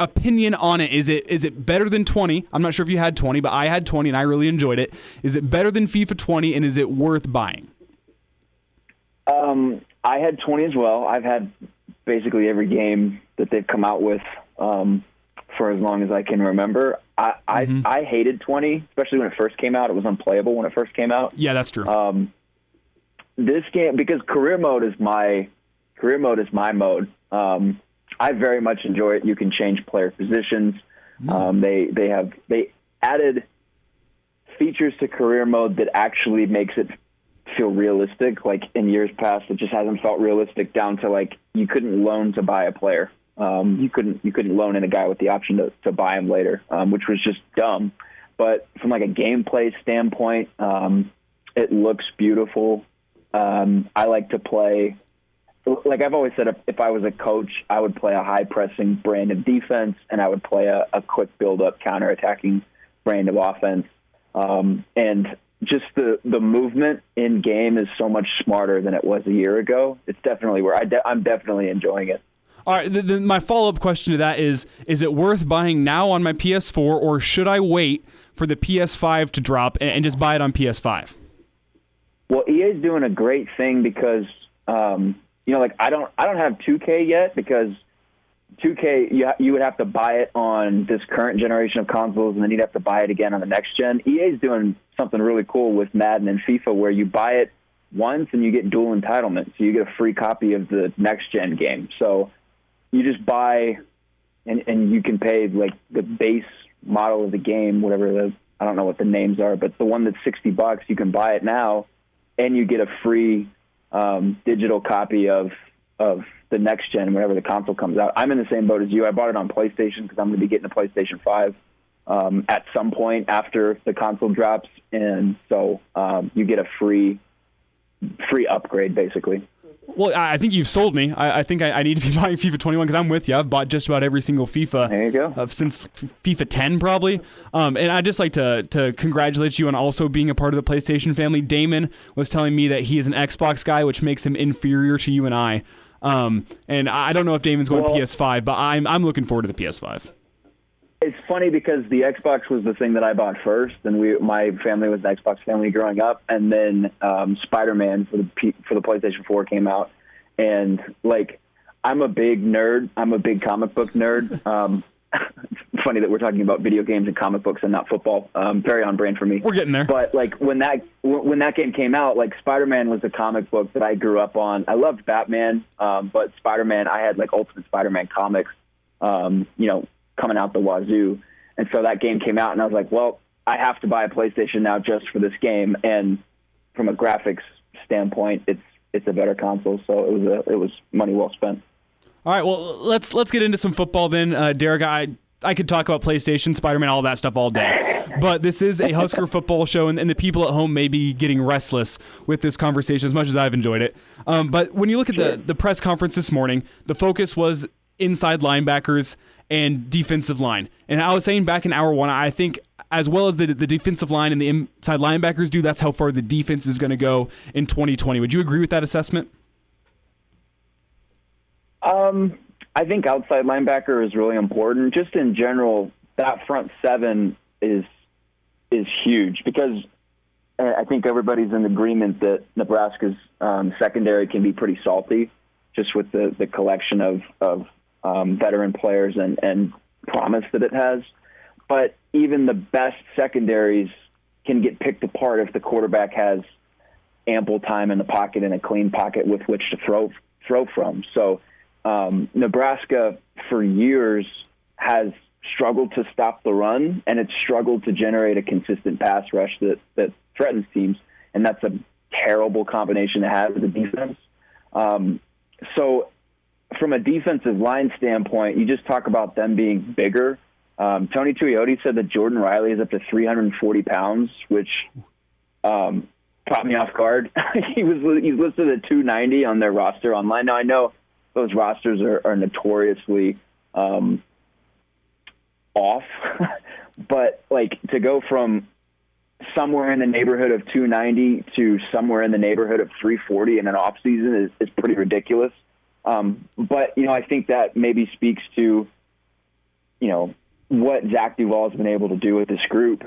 opinion on it. Is it better than 20? I'm not sure if you had 20, but I had 20 and I really enjoyed it. Is it better than FIFA 20, and is it worth buying? I had 20 as well. I've had basically every game that they've come out with for as long as I can remember. I hated 20, especially when it first came out. It was unplayable when it first came out. Yeah, that's true. This game, because career mode is my mode. I very much enjoy it. You can change player positions. They added features to career mode that actually makes it feel realistic. Like in years past, it just hasn't felt realistic down to like you couldn't loan to buy a player. You couldn't loan in a guy with the option to buy him later, which was just dumb. But from like a gameplay standpoint, it looks beautiful. I like to play, like I've always said, if I was a coach, I would play a high-pressing brand of defense, and I would play a quick build-up, counter-attacking brand of offense. And just the movement in game is so much smarter than it was a year ago. It's definitely where I'm definitely enjoying it. All right, my follow-up question to that is it worth buying now on my PS4, or should I wait for the PS5 to drop and just buy it on PS5? Well, EA's doing a great thing because, like I don't have 2K yet, because 2K, you would have to buy it on this current generation of consoles, and then you'd have to buy it again on the next gen. EA's doing something really cool with Madden and FIFA, where you buy it once and you get dual entitlement. So you get a free copy of the next gen game. So you just buy, and you can pay like the base model of the game, whatever I don't know what the names are, but the one that's $60, you can buy it now, and you get a free digital copy of the next gen whenever the console comes out. I'm in the same boat as you. I bought it on PlayStation because I'm going to be getting a PlayStation 5 at some point after the console drops, and so you get a free upgrade basically. Well, I think you've sold me. I think I need to be buying FIFA 21 because I'm with you. I've bought just about every single FIFA there you go. Since FIFA 10 probably. And I'd just like to congratulate you on also being a part of the PlayStation family. Damon was telling me that he is an Xbox guy, which makes him inferior to you and I. And I don't know if Damon's going PS5, but I'm looking forward to the PS5. It's funny because the Xbox was the thing that I bought first, and my family was an Xbox family growing up, and then Spider-Man for the PlayStation 4 came out, and like I'm a big nerd. I'm a big comic book nerd. It's funny that we're talking about video games and comic books and not football. Very on brand for me. We're getting there. But like when that game came out, like Spider-Man was the comic book that I grew up on. I loved Batman, but Spider-Man, I had like Ultimate Spider-Man comics. Coming out the wazoo. And so that game came out, and I was like, well, I have to buy a PlayStation now just for this game. And from a graphics standpoint, it's a better console. So it was money well spent. All right, well, let's get into some football then. Derek, I could talk about PlayStation, Spider-Man, all that stuff all day. But this is a Husker football show, and the people at home may be getting restless with this conversation as much as I've enjoyed it. But when you look at the press conference this morning, the focus was inside linebackers and defensive line. And I was saying back in hour one, I think as well as the defensive line and the inside linebackers do, that's how far the defense is going to go in 2020. Would you agree with that assessment? I think outside linebacker is really important. Just in general, that front seven is huge because I think everybody's in agreement that Nebraska's secondary can be pretty salty, just with the collection of veteran players and promise that it has. But even the best secondaries can get picked apart if the quarterback has ample time in the pocket and a clean pocket with which to throw from. So Nebraska for years has struggled to stop the run, and it's struggled to generate a consistent pass rush that threatens teams, and that's a terrible combination to have with a defense. So from a defensive line standpoint, you just talk about them being bigger. Tony Tuioti said that Jordan Riley is up to 340 pounds, which caught me off guard. He's listed at 290 on their roster online. Now, I know those rosters are notoriously off, but like to go from somewhere in the neighborhood of 290 to somewhere in the neighborhood of 340 in an off season is pretty ridiculous. But, I think that maybe speaks to, what Zach Duval has been able to do with this group.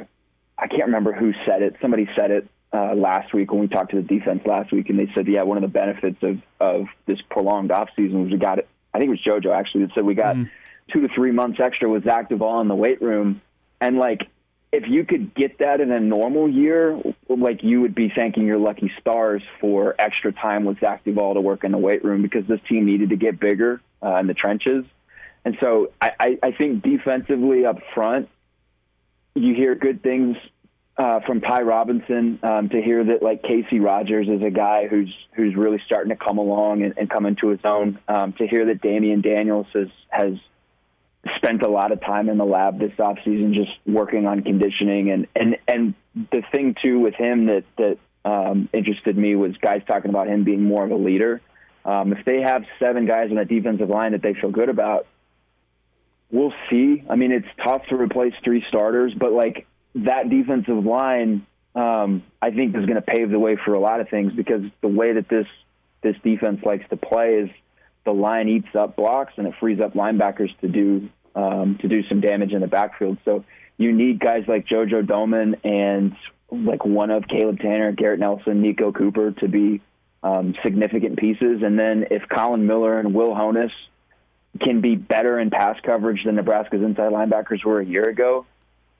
I can't remember who said it. Somebody said it last week when we talked to the defense last week, and they said, yeah, one of the benefits of this prolonged offseason was we got it. I think it was JoJo, actually, that said we got 2 to 3 months extra with Zach Duval in the weight room. And, if you could get that in a normal year, you would be thanking your lucky stars for extra time with Zach Duval to work in the weight room because this team needed to get bigger in the trenches. And so I think defensively up front, you hear good things from Ty Robinson, to hear that like Casey Rogers is a guy who's really starting to come along and come into his own. To hear that Damien Daniels has spent a lot of time in the lab this offseason just working on conditioning. And the thing, too, with him that interested me was guys talking about him being more of a leader. If they have 7 guys on that defensive line that they feel good about, we'll see. I mean, it's tough to replace 3 starters, but, like, that defensive line, I think, is going to pave the way for a lot of things, because the way that this defense likes to play is the line eats up blocks and it frees up linebackers to do some damage in the backfield. So you need guys like JoJo Doman and like one of Caleb Tanner, Garrett Nelson, Nico Cooper to be significant pieces. And then if Colin Miller and Will Honus can be better in pass coverage than Nebraska's inside linebackers were a year ago,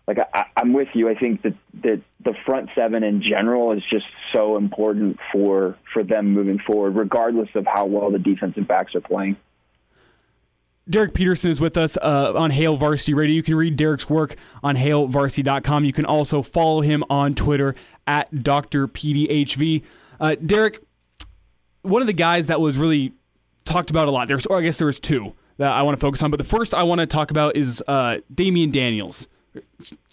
like I'm with you. I think that the front 7 in general is just so important for them moving forward, regardless of how well the defensive backs are playing. Derek Peterson is with us on Hail Varsity Radio. You can read Derek's work on hailvarsity.com. You can also follow him on Twitter at Dr. PDHV. Derek, one of the guys that was really talked about a lot, I guess there was 2 that I want to focus on, but the first I want to talk about is Damien Daniels.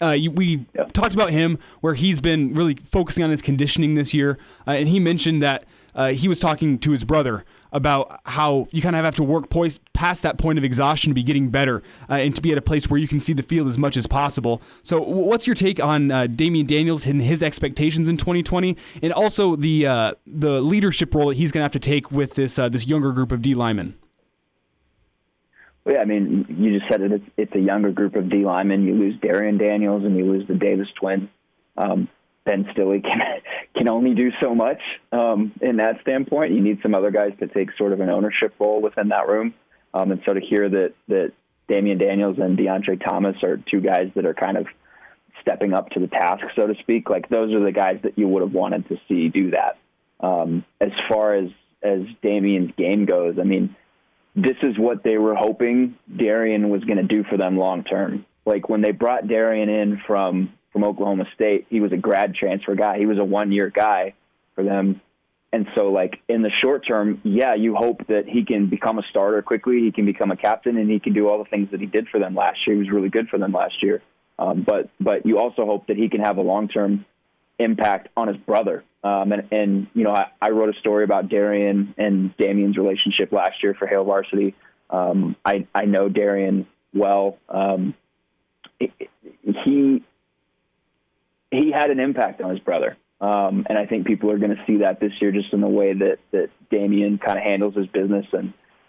We talked about him, where he's been really focusing on his conditioning this year, and he mentioned that he was talking to his brother about how you kind of have to work past that point of exhaustion to be getting better and to be at a place where you can see the field as much as possible. So what's your take on Damien Daniels and his expectations in 2020, and also the leadership role that he's going to have to take with this younger group of D linemen? Well, yeah, I mean, you just said it. It's a younger group of D linemen. You lose Darian Daniels and you lose the Davis twins. Ben Stilley can only do so much in that standpoint. You need some other guys to take sort of an ownership role within that room. And so to hear that Damien Daniels and Deandre Thomas are 2 guys that are kind of stepping up to the task, so to speak, like those are the guys that you would have wanted to see do that. As far as Damien's game goes, I mean, this is what they were hoping Darian was going to do for them long term. Like when they brought Darian in from Oklahoma State, he was a grad transfer guy. He was a 1-year guy for them. And so like in the short term, yeah, you hope that he can become a starter quickly. He can become a captain and he can do all the things that he did for them last year. He was really good for them last year. But you also hope that he can have a long-term impact on his brother. And you know, I wrote a story about Darian and Damien's relationship last year for Hail Varsity. I know Darian well. He had an impact on his brother. And I think people are going to see that this year just in the way that Damien kind of handles his business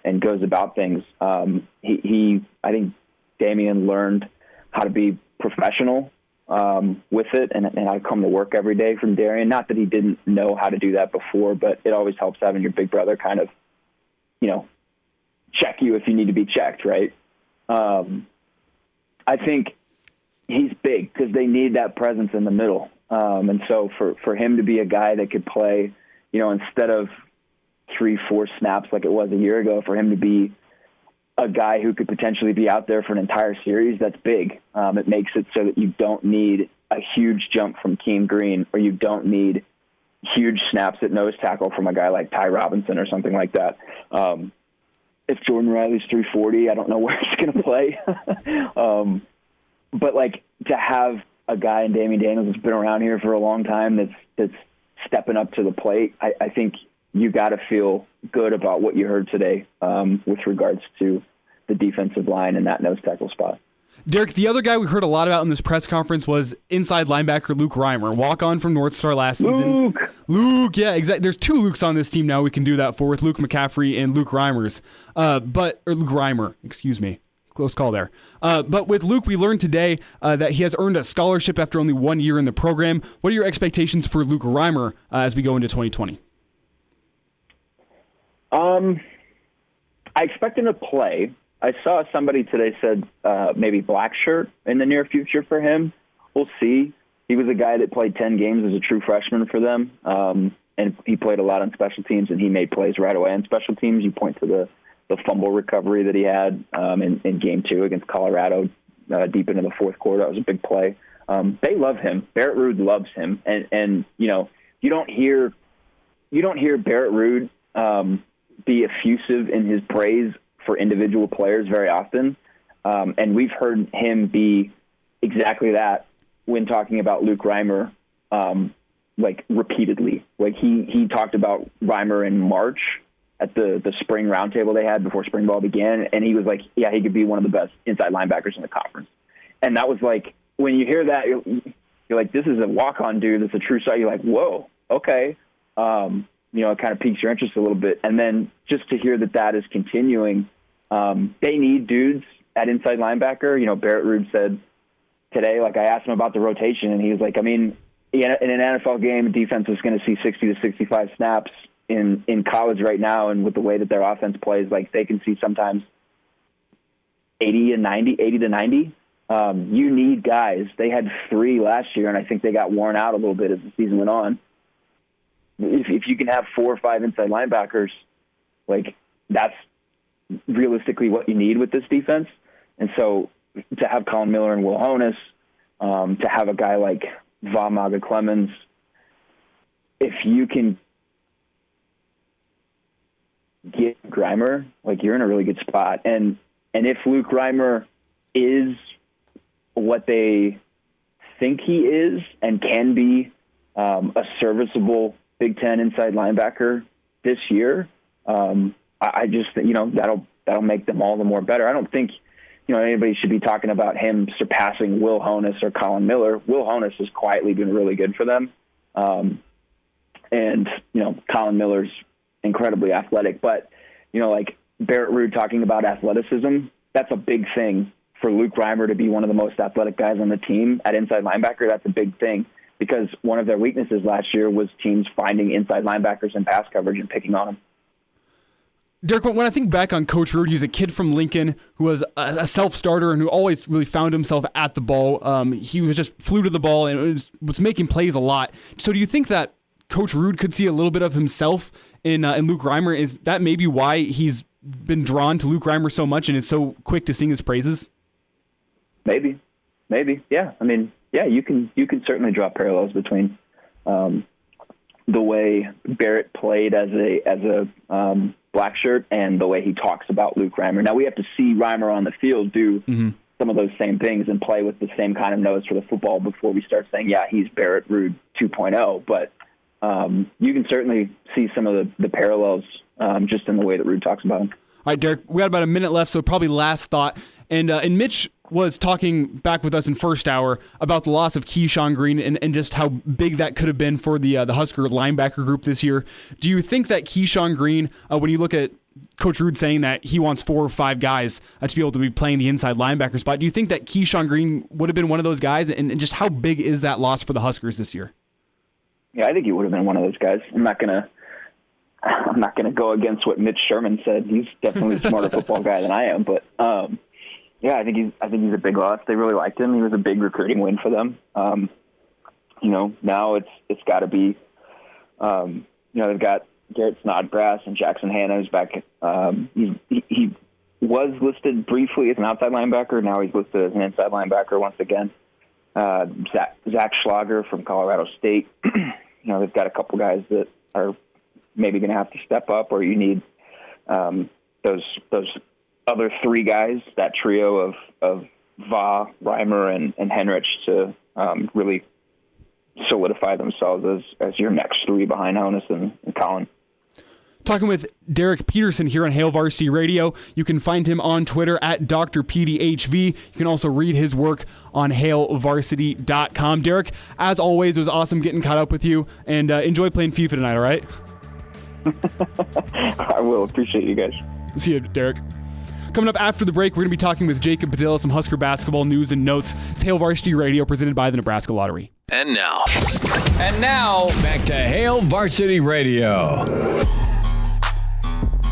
and goes about things. I think Damien learned how to be professional with it, and I come to work every day from Darian. Not that he didn't know how to do that before, but it always helps having your big brother kind of, you know, check you if you need to be checked, right? I think he's big because they need that presence in the middle. And so for him to be a guy that could play, you know, instead of 3-4 snaps like it was a year ago, for him to be a guy who could potentially be out there for an entire series, that's big. It makes it so that you don't need a huge jump from Keem Green, or you don't need huge snaps at nose tackle from a guy like Ty Robinson or something like that. If Jordan Riley's 340, I don't know where he's going to play. But like to have a guy in Damien Daniels that's been around here for a long time that's stepping up to the plate, I think you got to feel good about what you heard today with regards to the defensive line and that nose tackle spot. Derek, the other guy we heard a lot about in this press conference was inside linebacker Luke Reimer, walk-on from North Star last season. Luke, yeah, exactly. There's 2 Lukes on this team now we can do that for, with Luke McCaffrey and Luke Reimers. Or Luke Reimer, excuse me. Close call there. But with Luke, we learned today that he has earned a scholarship after only 1 year in the program. What are your expectations for Luke Reimer as we go into 2020? I expect him to play. I saw somebody today said maybe black shirt in the near future for him. We'll see. He was a guy that played 10 games as a true freshman for them, and he played a lot on special teams, and he made plays right away on special teams. You point to the fumble recovery that he had in Game 2 against Colorado deep into the fourth quarter. That was a big play. They love him. Barrett Ruud loves him. And you know, you don't hear Barrett Ruud be effusive in his praise for individual players very often. And we've heard him be exactly that when talking about Luke Reimer, like repeatedly. Like he talked about Reimer in March at the spring roundtable they had before spring ball began. And he was like, yeah, he could be one of the best inside linebackers in the conference. And that was like, when you hear that, you're like, this is a walk-on dude. That's a true star. You're like, whoa, okay. You know, it kind of piques your interest a little bit. And then just to hear that is continuing, they need dudes at inside linebacker. You know, Barrett Ruud said today, like, I asked him about the rotation, and he was like, I mean, in an NFL game, defense is going to see 60 to 65 snaps. In college right now, and with the way that their offense plays, like, they can see sometimes 80 to 90. You need guys. They had 3 last year, and I think they got worn out a little bit as the season went on. If you can have 4 or 5 inside linebackers, like, that's realistically what you need with this defense. And so to have Colin Miller and Will Honus, to have a guy like Va Maga Clemens, if you can get Reimer, like, you're in a really good spot. And if Luke Reimer is what they think he is and can be a serviceable Big Ten inside linebacker this year, I just, you know, that'll make them all the more better. I don't think, you know, anybody should be talking about him surpassing Will Honus or Colin Miller. Will Honus has quietly been really good for them. And, you know, Colin Miller's incredibly athletic, but, you know, like Barrett Ruud talking about athleticism, that's a big thing for Luke Reimer to be one of the most athletic guys on the team at inside linebacker. That's a big thing because one of their weaknesses last year was teams finding inside linebackers in pass coverage and picking on them. Derek, when I think back on Coach Ruud, he's a kid from Lincoln who was a self-starter and who always really found himself at the ball. He was just flew to the ball and was making plays a lot. So do you think that Coach Ruud could see a little bit of himself in Luke Reimer? Is that maybe why he's been drawn to Luke Reimer so much and is so quick to sing his praises? Maybe, yeah. I mean, yeah, you can certainly draw parallels between the way Barrett played as a black shirt and the way he talks about Luke Reimer. Now we have to see Reimer on the field do some of those same things and play with the same kind of nose for the football before we start saying, yeah, he's Barrett Ruud 2.0. But you can certainly see some of the parallels just in the way that Ruud talks about him. All right, Derek, we got about a minute left, so probably last thought. And Mitch was talking back with us in first hour about the loss of Keyshawn Green and just how big that could have been for the Husker linebacker group this year. Do you think that Keyshawn Green, when you look at Coach Ruud saying that he wants 4 or 5 guys to be able to be playing the inside linebacker spot, do you think that Keyshawn Green would have been one of those guys? And just how big is that loss for the Huskers this year? Yeah, I think he would have been one of those guys. I'm not gonna go against what Mitch Sherman said. He's definitely a smarter football guy than I am, but yeah, I think he's a big loss. They really liked him. He was a big recruiting win for them. You know, now it's got to be, you know, they've got Garrett Snodgrass and Jackson Hanna who's back. He was listed briefly as an outside linebacker. Now he's listed as an inside linebacker once again. Zach Schlager from Colorado State. You know, they've got a couple guys that are maybe going to have to step up, or you need those other 3 guys, that trio of Va, Reimer, and Henrich to really solidify themselves as your next 3 behind Honus and Colin. Talking with Derek Peterson here on Hail Varsity Radio. You can find him on Twitter at Dr. PDHV. You can also read his work on hailvarsity.com. Derek, as always, it was awesome getting caught up with you, and enjoy playing FIFA tonight, all right? I will. Appreciate you guys. See you, Derek. Coming up after the break, we're going to be talking with Jacob Padilla, some Husker basketball news and notes. It's Hail Varsity Radio presented by the Nebraska Lottery. And now, back to Hail Varsity Radio.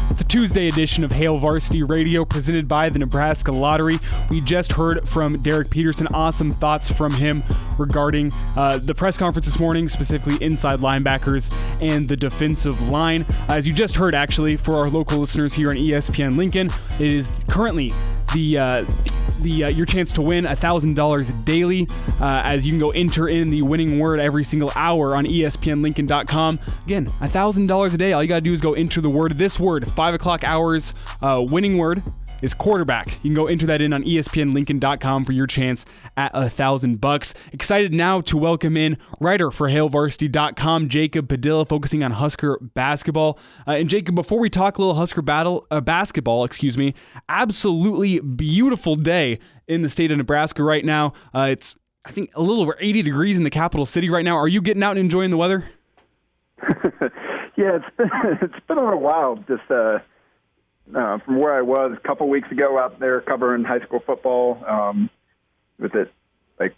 It's a Tuesday edition of Hail Varsity Radio presented by the Nebraska Lottery. We just heard from Derek Peterson. Awesome thoughts from him regarding the press conference this morning, specifically inside linebackers and the defensive line. As you just heard, actually, for our local listeners here on ESPN Lincoln, it is currently the your chance to win $1,000 daily, as you can go enter in the winning word every single hour on ESPNLincoln.com. Again, $1,000 a day. All you got to do is go enter the word. This word, 5 o'clock hours, winning word is quarterback. You can go enter that in on ESPNLincoln.com for your chance at $1,000. Excited now to welcome in writer for HailVarsity.com, Jacob Padilla, focusing on Husker basketball. And Jacob, before we talk a little Husker basketball, absolutely beautiful day in the state of Nebraska right now. It's, I think, a little over 80 degrees in the capital city right now. Are you getting out and enjoying the weather? Yeah, it's been a little wild. Just from where I was a couple weeks ago out there covering high school football, with it like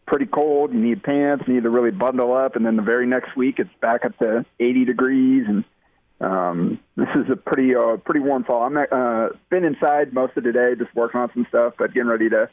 pretty cold, you need pants, you need to really bundle up, and then the very next week it's back up to 80 degrees, and this is a pretty warm fall. I'm been inside most of the day just working on some stuff, but getting ready to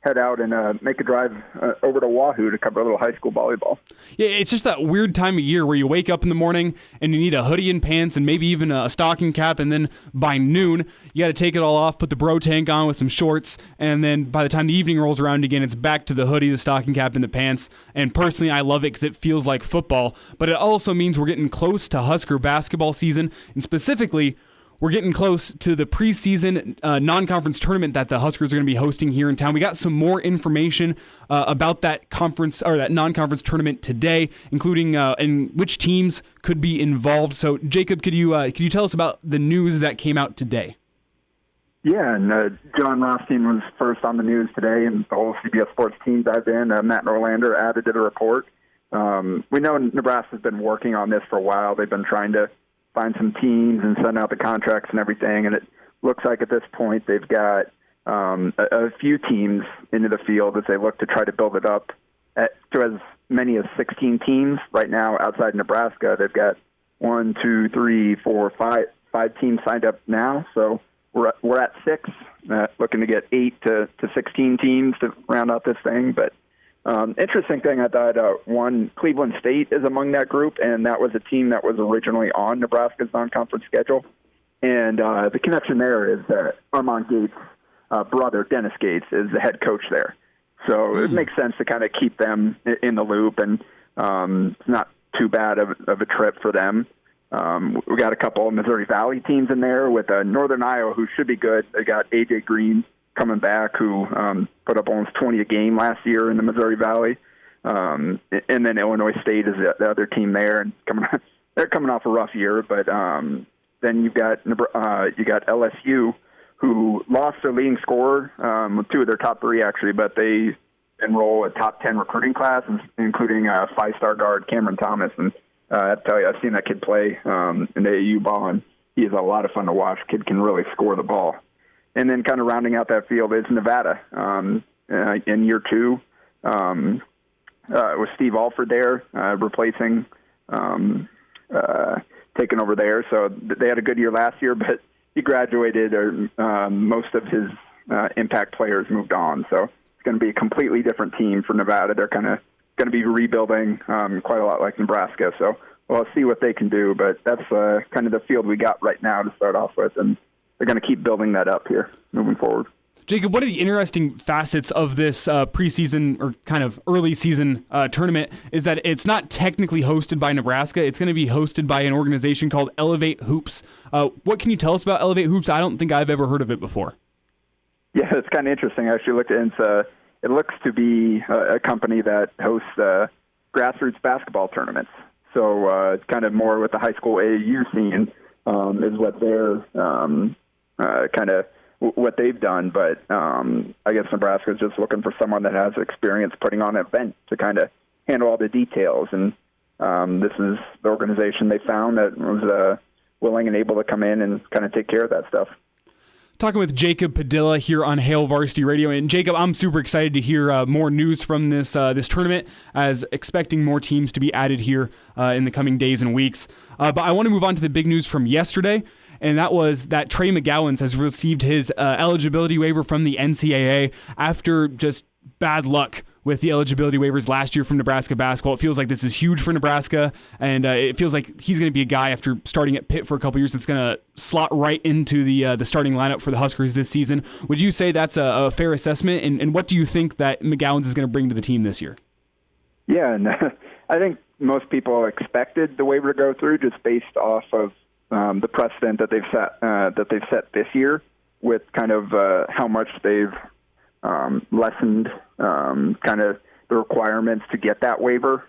head out and make a drive over to Wahoo to cover a little high school volleyball. Yeah, it's just that weird time of year where you wake up in the morning and you need a hoodie and pants and maybe even a stocking cap, and then by noon you got to take it all off, put the bro tank on with some shorts, and then by the time the evening rolls around again, it's back to the hoodie, the stocking cap, and the pants. And personally, I love it because it feels like football, but it also means we're getting close to Husker basketball season, and specifically, we're getting close to the preseason non-conference tournament that the Huskers are going to be hosting here in town. We got some more information about that conference or that non-conference tournament today, including and which teams could be involved. So, Jacob, could you tell us about the news that came out today? Yeah, and John Rothstein was first on the news today, and the whole CBS Sports team dived in. Matt Norlander added to the report. We know Nebraska's been working on this for a while. They've been trying to find some teams and send out the contracts and everything, and it looks like at this point they've got a few teams into the field as they look to try to build it up to as many as 16 teams. Right now outside Nebraska, they've got 5 teams signed up now, so we're at 6, looking to get 8 to 16 teams to round out this thing. But interesting thing, I thought, one, Cleveland State is among that group, and that was a team that was originally on Nebraska's non-conference schedule. And the connection there is that Armand Gates' brother, Dennis Gates, is the head coach there. So it makes sense to kind of keep them in the loop, and it's not too bad of a trip for them. We got a couple of Missouri Valley teams in there with Northern Iowa, who should be good. They got A.J. Green coming back, who put up almost 20 a game last year in the Missouri Valley. And then Illinois State is the other team there, and they're coming off a rough year. But then you got LSU, who lost their leading scorer, 2 of their top 3 actually, but they enroll a top 10 recruiting class, including 5-star guard Cameron Thomas. And I have to tell you, I've seen that kid play in the AAU ball, and he is a lot of fun to watch. Kid can really score the ball. And then kind of rounding out that field is Nevada in year 2 with Steve Alford there replacing, taking over there. So they had a good year last year, but he graduated, or most of his impact players moved on. So it's going to be a completely different team for Nevada. They're kind of going to be rebuilding quite a lot like Nebraska. So we'll see what they can do, but that's kind of the field we got right now to start off with, and they're going to keep building that up here moving forward. Jacob, one of the interesting facets of this preseason or kind of early season tournament is that it's not technically hosted by Nebraska. It's going to be hosted by an organization called Elevate Hoops. What can you tell us about Elevate Hoops? I don't think I've ever heard of it before. Yeah, it's kind of interesting. I actually looked at it. It looks to be a company that hosts grassroots basketball tournaments. So kind of more with the high school AAU scene is what they're kind of what they've done. But I guess Nebraska is just looking for someone that has experience putting on an event to kind of handle all the details. And this is the organization they found that was willing and able to come in and kind of take care of that stuff. Talking with Jacob Padilla here on Hail Varsity Radio. And Jacob, I'm super excited to hear more news from this tournament, as expecting more teams to be added here in the coming days and weeks. But I want to move on to the big news from yesterday, and that was that Trey McGowens has received his eligibility waiver from the NCAA after just bad luck with the eligibility waivers last year from Nebraska basketball. It feels like this is huge for Nebraska, and it feels like he's going to be a guy after starting at Pitt for a couple years that's going to slot right into the starting lineup for the Huskers this season. Would you say that's a fair assessment, and what do you think that McGowan's is going to bring to the team this year? Yeah, and I think most people expected the waiver to go through just based off of the precedent that they've set this year with kind of how much they've lessened kind of the requirements to get that waiver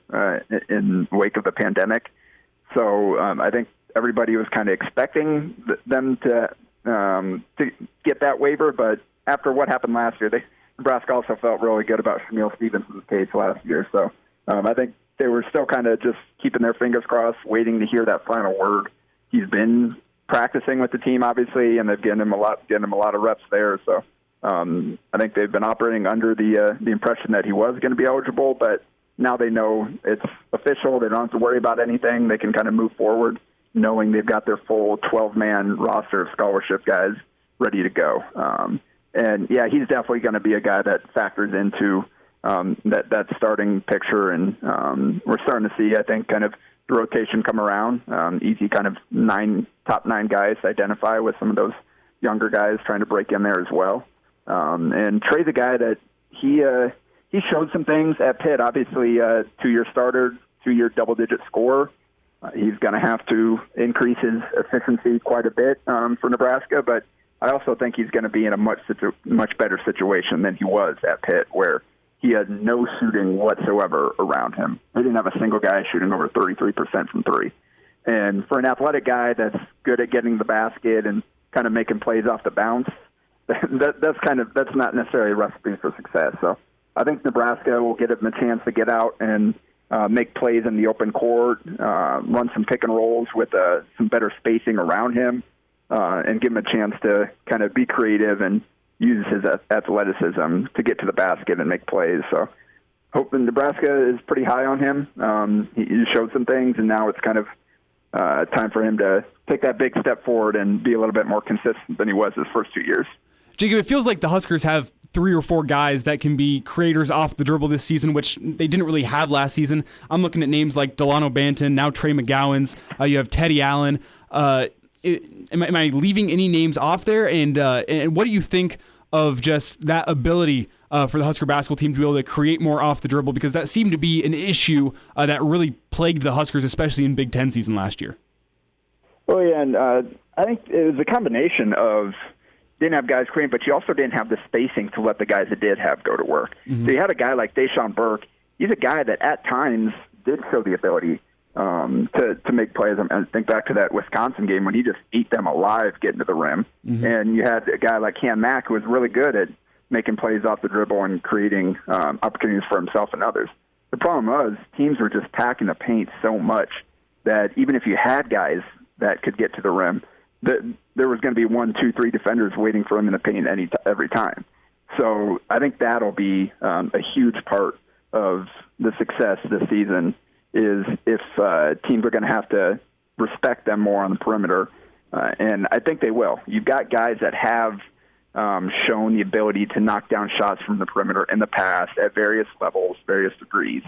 in the wake of the pandemic. So I think everybody was kind of expecting them to get that waiver, but after what happened last year, Nebraska also felt really good about Shamil Stevenson's case last year. So I think they were still kind of just keeping their fingers crossed, waiting to hear that final word. He's been practicing with the team, obviously, and they've given him a lot of reps there. So I think they've been operating under the impression that he was going to be eligible, but now they know it's official. They don't have to worry about anything. They can kind of move forward knowing they've got their full 12-man roster of scholarship guys ready to go. And, yeah, he's definitely going to be a guy that factors into that starting picture. And we're starting to see, I think, kind of the rotation come around. Easy kind of top nine guys to identify with some of those younger guys trying to break in there as well. And Trey's a guy that he showed some things at Pitt. Obviously, 2-year starter, 2-year double-digit scorer. He's going to have to increase his efficiency quite a bit for Nebraska, but I also think he's going to be in a much better situation than he was at Pitt, where he had no shooting whatsoever around him. They didn't have a single guy shooting over 33% from three. And for an athletic guy that's good at getting the basket and kind of making plays off the bounce, that's not necessarily a recipe for success. So I think Nebraska will give him a chance to get out and make plays in the open court, run some pick and rolls with some better spacing around him, and give him a chance to kind of be creative and use his athleticism to get to the basket and make plays. So hoping Nebraska is pretty high on him. He showed some things, and now it's kind of time for him to take that big step forward and be a little bit more consistent than he was his first 2 years. Jacob, it feels like the Huskers have 3 or 4 guys that can be creators off the dribble this season, which they didn't really have last season. I'm looking at names like Delano Banton, now Trey McGowan's. You have Teddy Allen. Am I leaving any names off there? And what do you think of just that ability for the Husker basketball team to be able to create more off the dribble? Because that seemed to be an issue that really plagued the Huskers, especially in Big Ten season last year. Well, yeah, and I think it was a combination of didn't have guys creating, but you also didn't have the spacing to let the guys that did have go to work. Mm-hmm. So you had a guy like Deshaun Burke. He's a guy that at times did show the ability to make plays. I think back to that Wisconsin game when he just ate them alive getting to the rim. Mm-hmm. And you had a guy like Cam Mack who was really good at making plays off the dribble and creating opportunities for himself and others. The problem was teams were just packing the paint so much that even if you had guys that could get to the rim, there was going to be 1, 2, 3 defenders waiting for him in the paint every time. So I think that'll be a huge part of the success this season is if teams are going to have to respect them more on the perimeter, and I think they will. You've got guys that have shown the ability to knock down shots from the perimeter in the past at various levels, various degrees.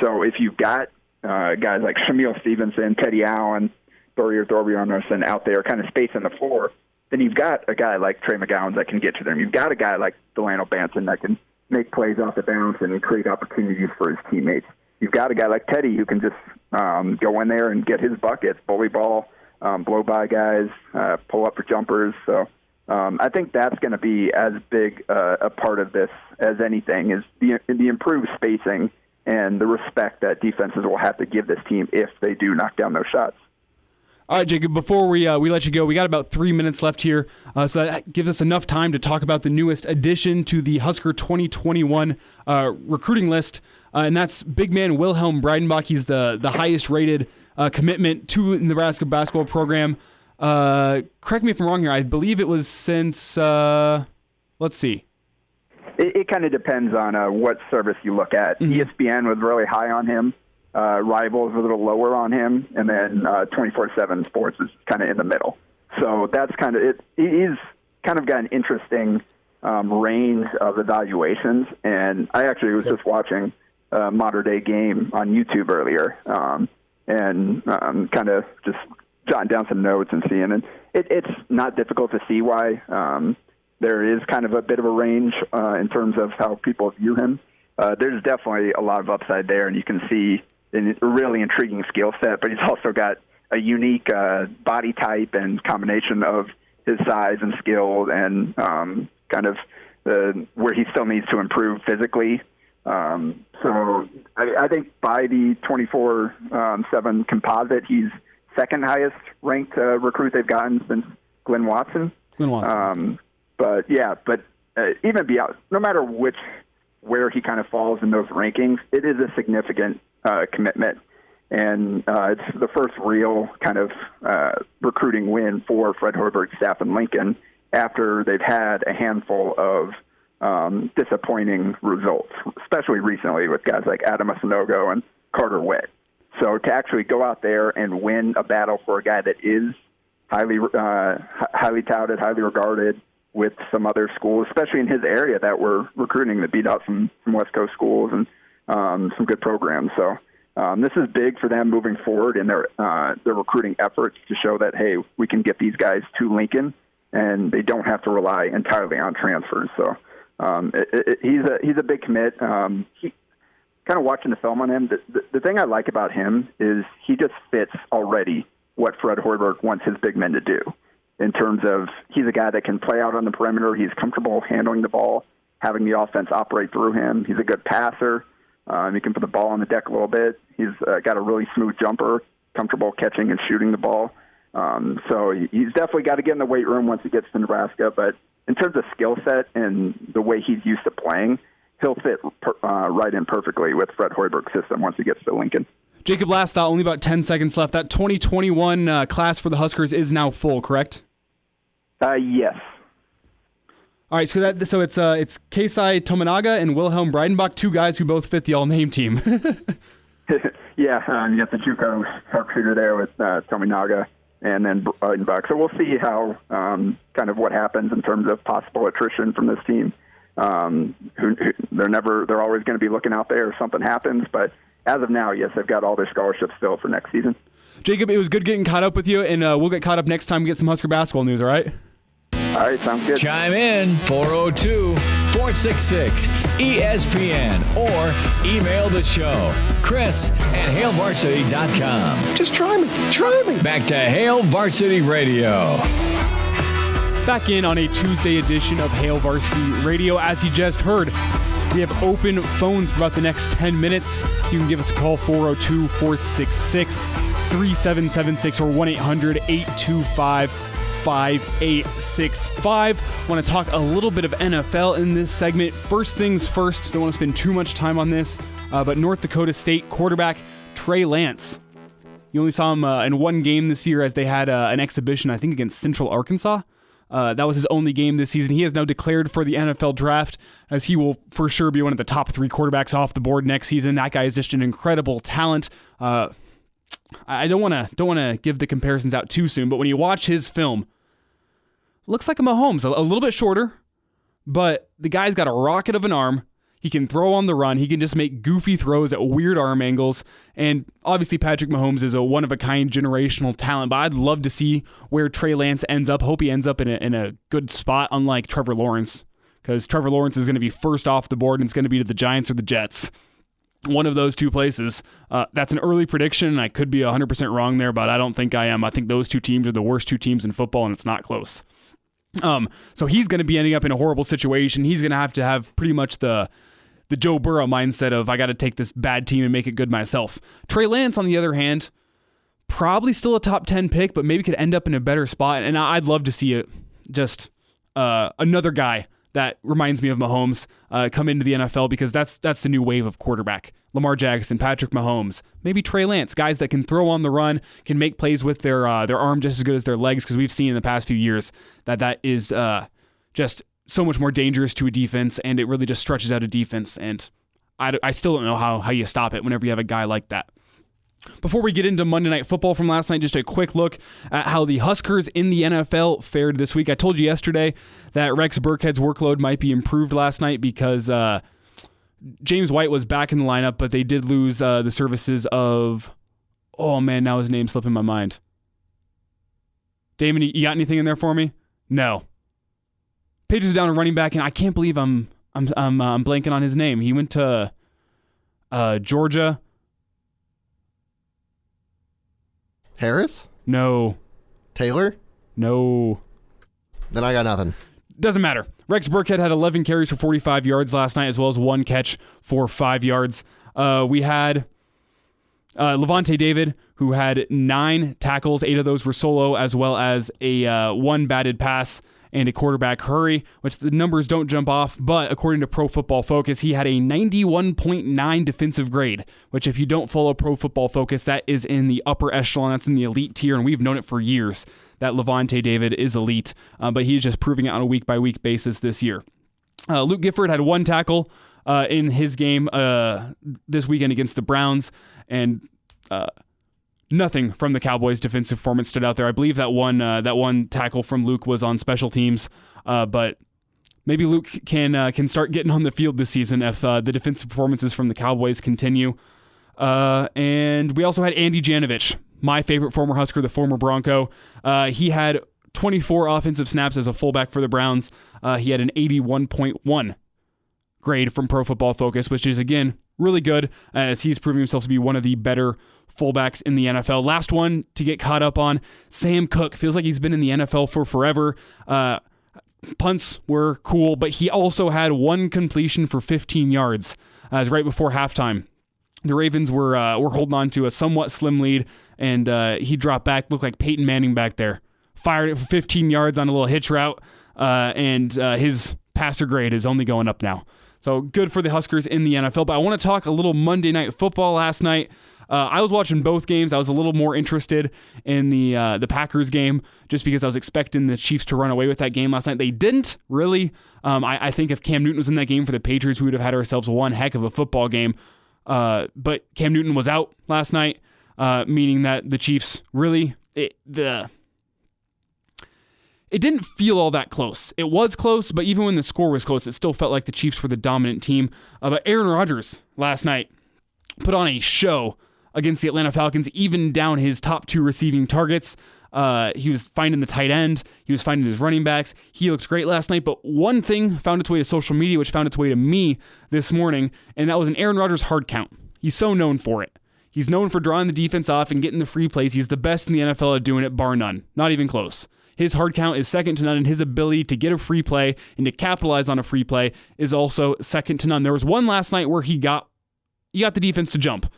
So if you've got guys like Shamil Stevenson, Teddy Allen, Thorbjornsson out there kind of spacing the floor, then you've got a guy like Trey McGowan that can get to them. You've got a guy like Delano Banton that can make plays off the bounce and create opportunities for his teammates. You've got a guy like Teddy who can just go in there and get his buckets, bully ball, blow by guys, pull up for jumpers. So I think that's going to be as big a part of this as anything is the improved spacing and the respect that defenses will have to give this team if they do knock down those shots. All right, Jacob, before we let you go, we got about 3 minutes left here, so that gives us enough time to talk about the newest addition to the Husker 2021 recruiting list, and that's big man Wilhelm Breidenbach. He's the highest-rated commitment to the Nebraska basketball program. Correct me if I'm wrong here. I believe it was since, let's see. It kind of depends on what service you look at. Mm-hmm. ESPN was really high on him. Rivals a little lower on him, and then 24/7 Sports is kind of in the middle. So that's kind of it. He's kind of got an interesting range of evaluations. And I actually was just watching a Modern Day Game on YouTube earlier, and kind of just jotting down some notes and seeing. And it's not difficult to see why there is kind of a bit of a range in terms of how people view him. There's definitely a lot of upside there, and you can see a really intriguing skill set, but he's also got a unique body type and combination of his size and skill and kind of where he still needs to improve physically. So I think by the 24/7 composite, he's second highest ranked recruit they've gotten since Glenn Watson. But even beyond, no matter where he kind of falls in those rankings, it is a significant commitment. And it's the first real kind of recruiting win for Fred Hoiberg's staff in Lincoln after they've had a handful of disappointing results, especially recently with guys like Adam Asanogo and Carter Witt. So to actually go out there and win a battle for a guy that is highly touted, highly regarded with some other schools, especially in his area that were recruiting, that beat out some West Coast schools and some good programs. So this is big for them moving forward in their recruiting efforts to show that, hey, we can get these guys to Lincoln and they don't have to rely entirely on transfers. So he's a big commit. Kind of watching the film on him, the thing I like about him is he just fits already what Fred Hoiberg wants his big men to do, in terms of he's a guy that can play out on the perimeter. He's comfortable handling the ball, having the offense operate through him. He's a good passer. He can put the ball on the deck a little bit. He's got a really smooth jumper, comfortable catching and shooting the ball. So he's definitely got to get in the weight room once he gets to Nebraska. But in terms of skill set and the way he's used to playing, he'll fit right in perfectly with Fred Hoiberg's system once he gets to Lincoln. Jacob, last thought, only about 10 seconds left. That 2021 class for the Huskers is now full, correct? Yes. All right, so it's Keyshawn Tominaga and Wilhelm Breidenbach, two guys who both fit the all-name team. Yeah, you got the JUCO sharpshooter there with Tominaga and then Breidenbach. So we'll see how kind of what happens in terms of possible attrition from this team. They're always going to be looking out there if something happens, but as of now, yes, they've got all their scholarships still for next season. Jacob, it was good getting caught up with you, and we'll get caught up next time we get some Husker basketball news, all right? All right, sounds good. Chime in 402-466-ESPN or email the show, Chris@HailVarsity.com. Just try me. Back to Hail Varsity Radio. Back in on a Tuesday edition of Hail Varsity Radio. As you just heard, we have open phones for about the next 10 minutes. You can give us a call, 402-466-3776 or 1-800-825-5865. Want to talk a little bit of NFL in this segment. First things first, don't want to spend too much time on this, but North Dakota State quarterback Trey Lance. You only saw him in one game this year as they had an exhibition, I think, against Central Arkansas. That was his only game this season. He has now declared for the NFL draft, as he will for sure be one of the top 3 quarterbacks off the board next season. That guy is just an incredible talent. I don't want to give the comparisons out too soon, but when you watch his film, looks like a Mahomes, a little bit shorter, but the guy's got a rocket of an arm. He can throw on the run. He can just make goofy throws at weird arm angles. And obviously Patrick Mahomes is a one-of-a-kind generational talent, but I'd love to see where Trey Lance ends up. Hope he ends up in a good spot, unlike Trevor Lawrence, because Trevor Lawrence is going to be first off the board, and it's going to be to the Giants or the Jets. One of those two places. That's an early prediction. I could be 100% wrong there, but I don't think I am. I think those two teams are the worst two teams in football, and it's not close. So he's going to be ending up in a horrible situation. He's going to have pretty much the Joe Burrow mindset of, I got to take this bad team and make it good myself. Trey Lance, on the other hand, probably still a top 10 pick, but maybe could end up in a better spot. And I'd love to see it just another guy that reminds me of Mahomes come into the NFL, because that's the new wave of quarterback. Lamar Jackson, Patrick Mahomes, maybe Trey Lance, guys that can throw on the run, can make plays with their arm just as good as their legs, because we've seen in the past few years that is just so much more dangerous to a defense, and it really just stretches out a defense, and I still don't know how you stop it whenever you have a guy like that. Before we get into Monday Night Football from last night, just a quick look at how the Huskers in the NFL fared this week. I told you yesterday that Rex Burkhead's workload might be improved last night because James White was back in the lineup, but they did lose the services of, oh man, now his name's slipping my mind. Damon, you got anything in there for me? No. Pages is down a running back, and I can't believe I'm blanking on his name. He went to Georgia. Harris? No. Taylor? No. Then I got nothing. Doesn't matter. Rex Burkhead had 11 carries for 45 yards last night, as well as 1 catch for 5 yards. We had Levante David, who had 9 tackles. 8 of those were solo, as well as a 1 batted pass and a quarterback hurry, which the numbers don't jump off, but according to Pro Football Focus, he had a 91.9 defensive grade, which if you don't follow Pro Football Focus, that is in the upper echelon, that's in the elite tier, and we've known it for years that Levante David is elite, but he's just proving it on a week-by-week basis this year. Luke Gifford had 1 tackle in his game this weekend against the Browns, and nothing from the Cowboys' defensive performance stood out there. I believe that one tackle from Luke was on special teams, but maybe Luke can start getting on the field this season if the defensive performances from the Cowboys continue. And we also had Andy Janovich, my favorite former Husker, the former Bronco. He had 24 offensive snaps as a fullback for the Browns. He had an 81.1 grade from Pro Football Focus, which is, again, really good as he's proving himself to be one of the better fullbacks in the NFL. Last one to get caught up on, Sam Cook. Feels like he's been in the NFL for forever. Punts were cool, but he also had 1 completion for 15 yards right before halftime. The Ravens were holding on to a somewhat slim lead, and he dropped back, looked like Peyton Manning back there. Fired it for 15 yards on a little hitch route, and his passer grade is only going up now. So good for the Huskers in the NFL. But I want to talk a little Monday Night Football last night. I was watching both games. I was a little more interested in the Packers game just because I was expecting the Chiefs to run away with that game last night. They didn't, really. I think if Cam Newton was in that game for the Patriots, we would have had ourselves one heck of a football game. But Cam Newton was out last night, meaning that the Chiefs really... It didn't feel all that close. It was close, but even when the score was close, it still felt like the Chiefs were the dominant team. But Aaron Rodgers last night put on a show against the Atlanta Falcons, even down his top 2 receiving targets. He was finding the tight end. He was finding his running backs. He looked great last night, but one thing found its way to social media, which found its way to me this morning, and that was an Aaron Rodgers hard count. He's so known for it. He's known for drawing the defense off and getting the free plays. He's the best in the NFL at doing it, bar none. Not even close. His hard count is second to none, and his ability to get a free play and to capitalize on a free play is also second to none. There was one last night where he got the defense to jump.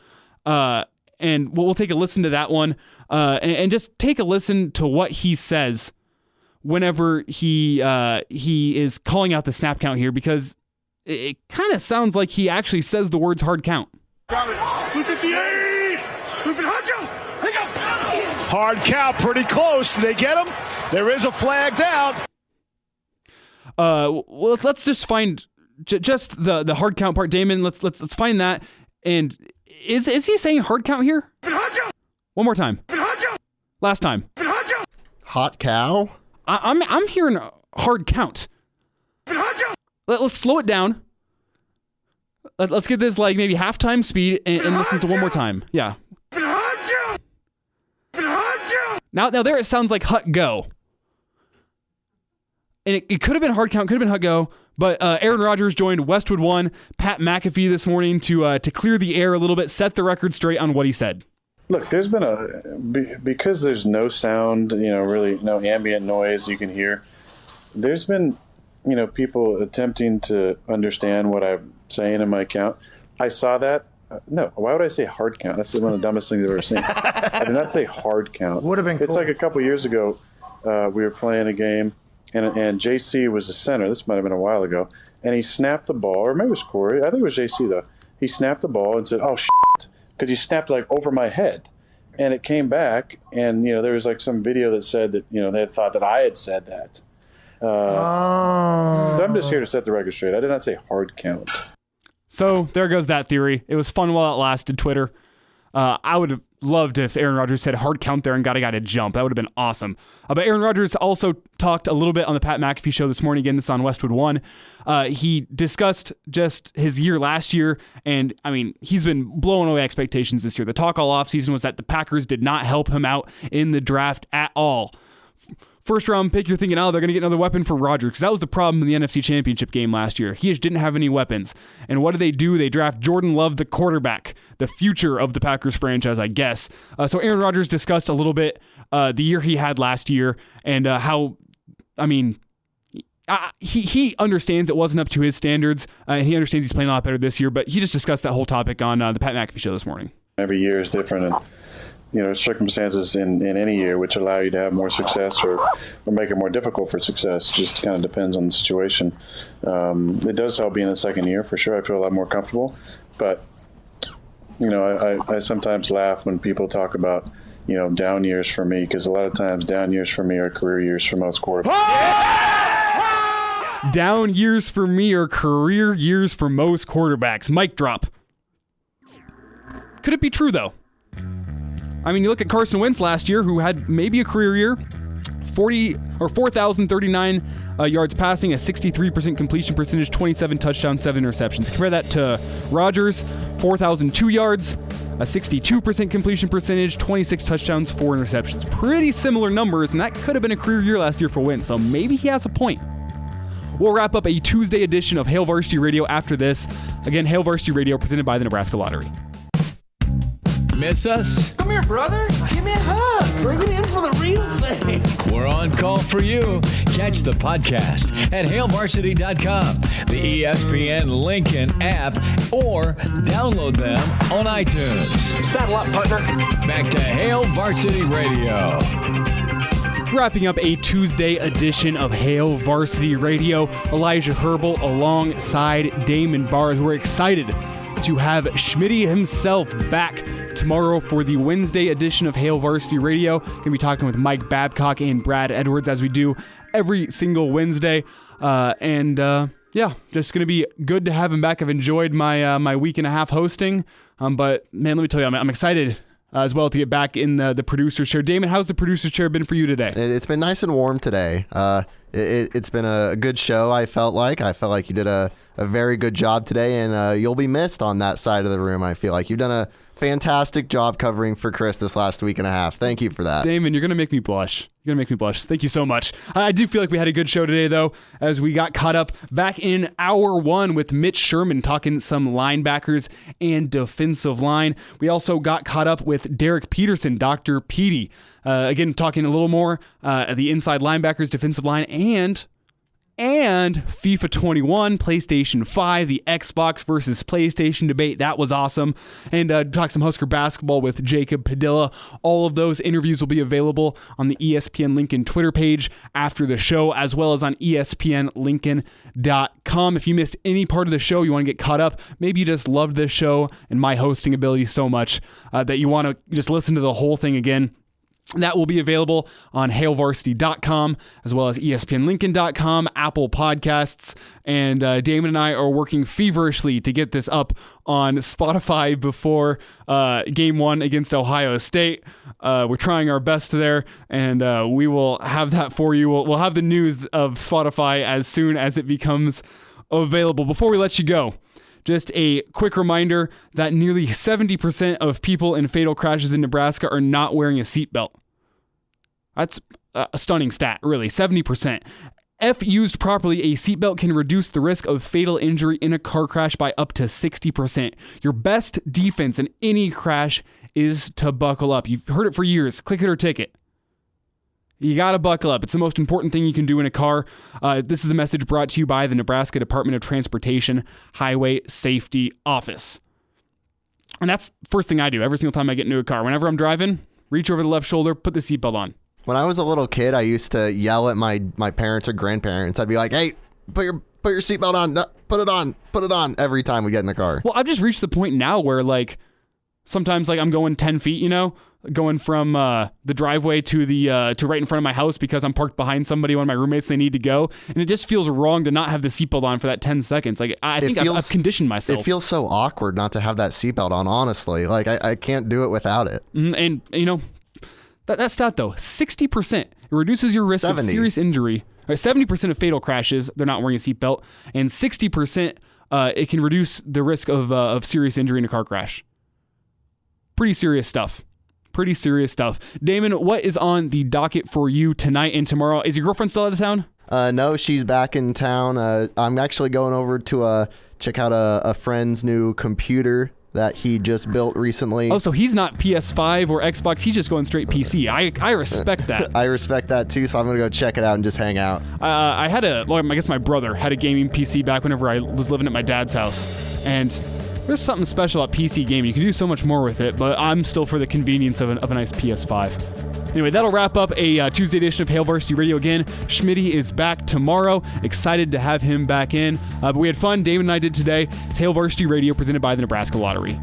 And we'll take a listen to that one and just take a listen to what he says whenever he is calling out the snap count here, because it kind of sounds like he actually says the words hard count. Hard count, pretty close. Did they get him? There is a flag down. Well, let's just find just the hard count part, Damon. Let's find that. And is he saying hard count here? One more time. Last time. Hot cow? I'm hearing hard count. Let's slow it down. Let's get this like maybe halftime speed and listen to one more time. Yeah. Now there it sounds like hut go. And it could have been hard count, could have been hut go, but Aaron Rodgers joined Westwood One, Pat McAfee this morning to clear the air a little bit, set the record straight on what he said. Look, there's been because there's no sound, really no ambient noise you can hear. There's been, people attempting to understand what I'm saying in my count. I saw that. No, why would I say hard count? That's one of the dumbest things I've ever seen. I did not say hard count. Would have been cool. It's like a couple years ago, we were playing a game, and JC was the center. This might have been a while ago. And he snapped the ball, or maybe it was Corey. I think it was JC, though. He snapped the ball and said, oh, shit, because he snapped like over my head. And it came back, and, there was like some video that said that, they had thought that I had said that. So I'm just here to set the record straight. I did not say hard count. So there goes that theory. It was fun while it lasted, Twitter. I would have loved if Aaron Rodgers said hard count there and got a guy to jump. That would have been awesome. But Aaron Rodgers also talked a little bit on the Pat McAfee show this morning. Again, this is on Westwood One. He discussed just his year last year, and I mean, he's been blowing away expectations this year. The talk all offseason was that the Packers did not help him out in the draft at all. First round pick, you're thinking, oh, they're going to get another weapon for Rodgers, because that was the problem in the NFC Championship game last year. He just didn't have any weapons. And what do? They draft Jordan Love, the quarterback, the future of the Packers franchise, I guess. So Aaron Rodgers discussed a little bit the year he had last year and how, I mean, he understands it wasn't up to his standards, and he understands he's playing a lot better this year, but he just discussed that whole topic on the Pat McAfee show this morning. Every year is different, and circumstances in any year which allow you to have more success or make it more difficult for success. Just kind of depends on the situation. It does help being the second year for sure. I feel a lot more comfortable, but I sometimes laugh when people talk about down years for me, because a lot of times down years for me are career years for most quarterbacks. Down years for me are career years for most quarterbacks. Mic drop. Could it be true, though? I mean, you look at Carson Wentz last year, who had maybe a career year, 4,039 yards passing, a 63% completion percentage, 27 touchdowns, 7 interceptions. Compare that to Rodgers, 4,002 yards, a 62% completion percentage, 26 touchdowns, 4 interceptions. Pretty similar numbers, and that could have been a career year last year for Wentz, so maybe he has a point. We'll wrap up a Tuesday edition of Hail Varsity Radio after this. Again, Hail Varsity Radio presented by the Nebraska Lottery. Miss us? Come here, brother. Give me a hug. Bring it in for the real thing. We're on call for you. Catch the podcast at hailvarsity.com, the ESPN Lincoln app, or download them on iTunes. Saddle up, partner. Back to Hail Varsity Radio. Wrapping up a Tuesday edition of Hail Varsity Radio. Elijah Herbal alongside Damon Bars. We're excited to have Schmitty himself back tomorrow for the Wednesday edition of Hail Varsity Radio. Going to be talking with Mike Babcock and Brad Edwards as we do every single Wednesday. Just going to be good to have him back. I've enjoyed my week and a half hosting. But man, let me tell you, I'm excited as well to get back in the producer's chair. Damon, how's the producer's chair been for you today? It's been nice and warm today. It's been a good show, I felt like. You did a very good job today, and you'll be missed on that side of the room, I feel like. You've done a fantastic job covering for Chris this last week and a half. Thank you for that. Damon, you're going to make me blush. Thank you so much. I do feel like we had a good show today, though, as we got caught up back in hour one with Mitch Sherman talking some linebackers and defensive line. We also got caught up with Derek Peterson, Dr. Petey. Again, talking a little more the inside linebackers, defensive line, and FIFA 21, PlayStation 5, the Xbox versus PlayStation debate. That was awesome. And talk some Husker basketball with Jacob Padilla. All of those interviews will be available on the ESPN Lincoln Twitter page after the show, as well as on ESPNLincoln.com. If you missed any part of the show, you want to get caught up, maybe you just loved this show and my hosting ability so much that you want to just listen to the whole thing again, that will be available on hailvarsity.com as well as ESPNLincoln.com, Apple Podcasts, and Damon and I are working feverishly to get this up on Spotify before Game 1 against Ohio State. We're trying our best there, and we will have that for you. We'll have the news of Spotify as soon as it becomes available. Before we let you go, just a quick reminder that nearly 70% of people in fatal crashes in Nebraska are not wearing a seatbelt. That's a stunning stat, really. 70%. If used properly, a seatbelt can reduce the risk of fatal injury in a car crash by up to 60%. Your best defense in any crash is to buckle up. You've heard it for years. Click it or ticket. You got to buckle up. It's the most important thing you can do in a car. This is a message brought to you by the Nebraska Department of Transportation Highway Safety Office. And that's the first thing I do every single time I get into a car. Whenever I'm driving, reach over the left shoulder, put the seatbelt on. When I was a little kid, I used to yell at my parents or grandparents. I'd be like, hey, put your seatbelt on. No, put it on every time we get in the car. Well, I've just reached the point now where, like, Sometimes like I'm going 10 feet, going from the driveway to to right in front of my house because I'm parked behind somebody, one of my roommates, they need to go. And it just feels wrong to not have the seatbelt on for that 10 seconds. Like I think I've conditioned myself. It feels so awkward not to have that seatbelt on, honestly. Like I can't do it without it. And that stat though, 60%, it reduces your risk of serious injury. 70% of fatal crashes, they're not wearing a seatbelt. And 60%, it can reduce the risk of serious injury in a car crash. Pretty serious stuff. Damon, what is on the docket for you tonight and tomorrow? Is your girlfriend still out of town? No, she's back in town. I'm actually going over to check out a friend's new computer that he just built recently. Oh, so he's not PS5 or Xbox. He's just going straight PC. I respect that. I respect that too, so I'm going to go check it out and just hang out. I guess my brother had a gaming PC back whenever I was living at my dad's house. And there's something special about PC gaming. You can do so much more with it, but I'm still for the convenience of a nice PS5. Anyway, that'll wrap up a Tuesday edition of Hail Varsity Radio again. Schmitty is back tomorrow. Excited to have him back in. But we had fun. David and I did today. It's Hail Varsity Radio presented by the Nebraska Lottery.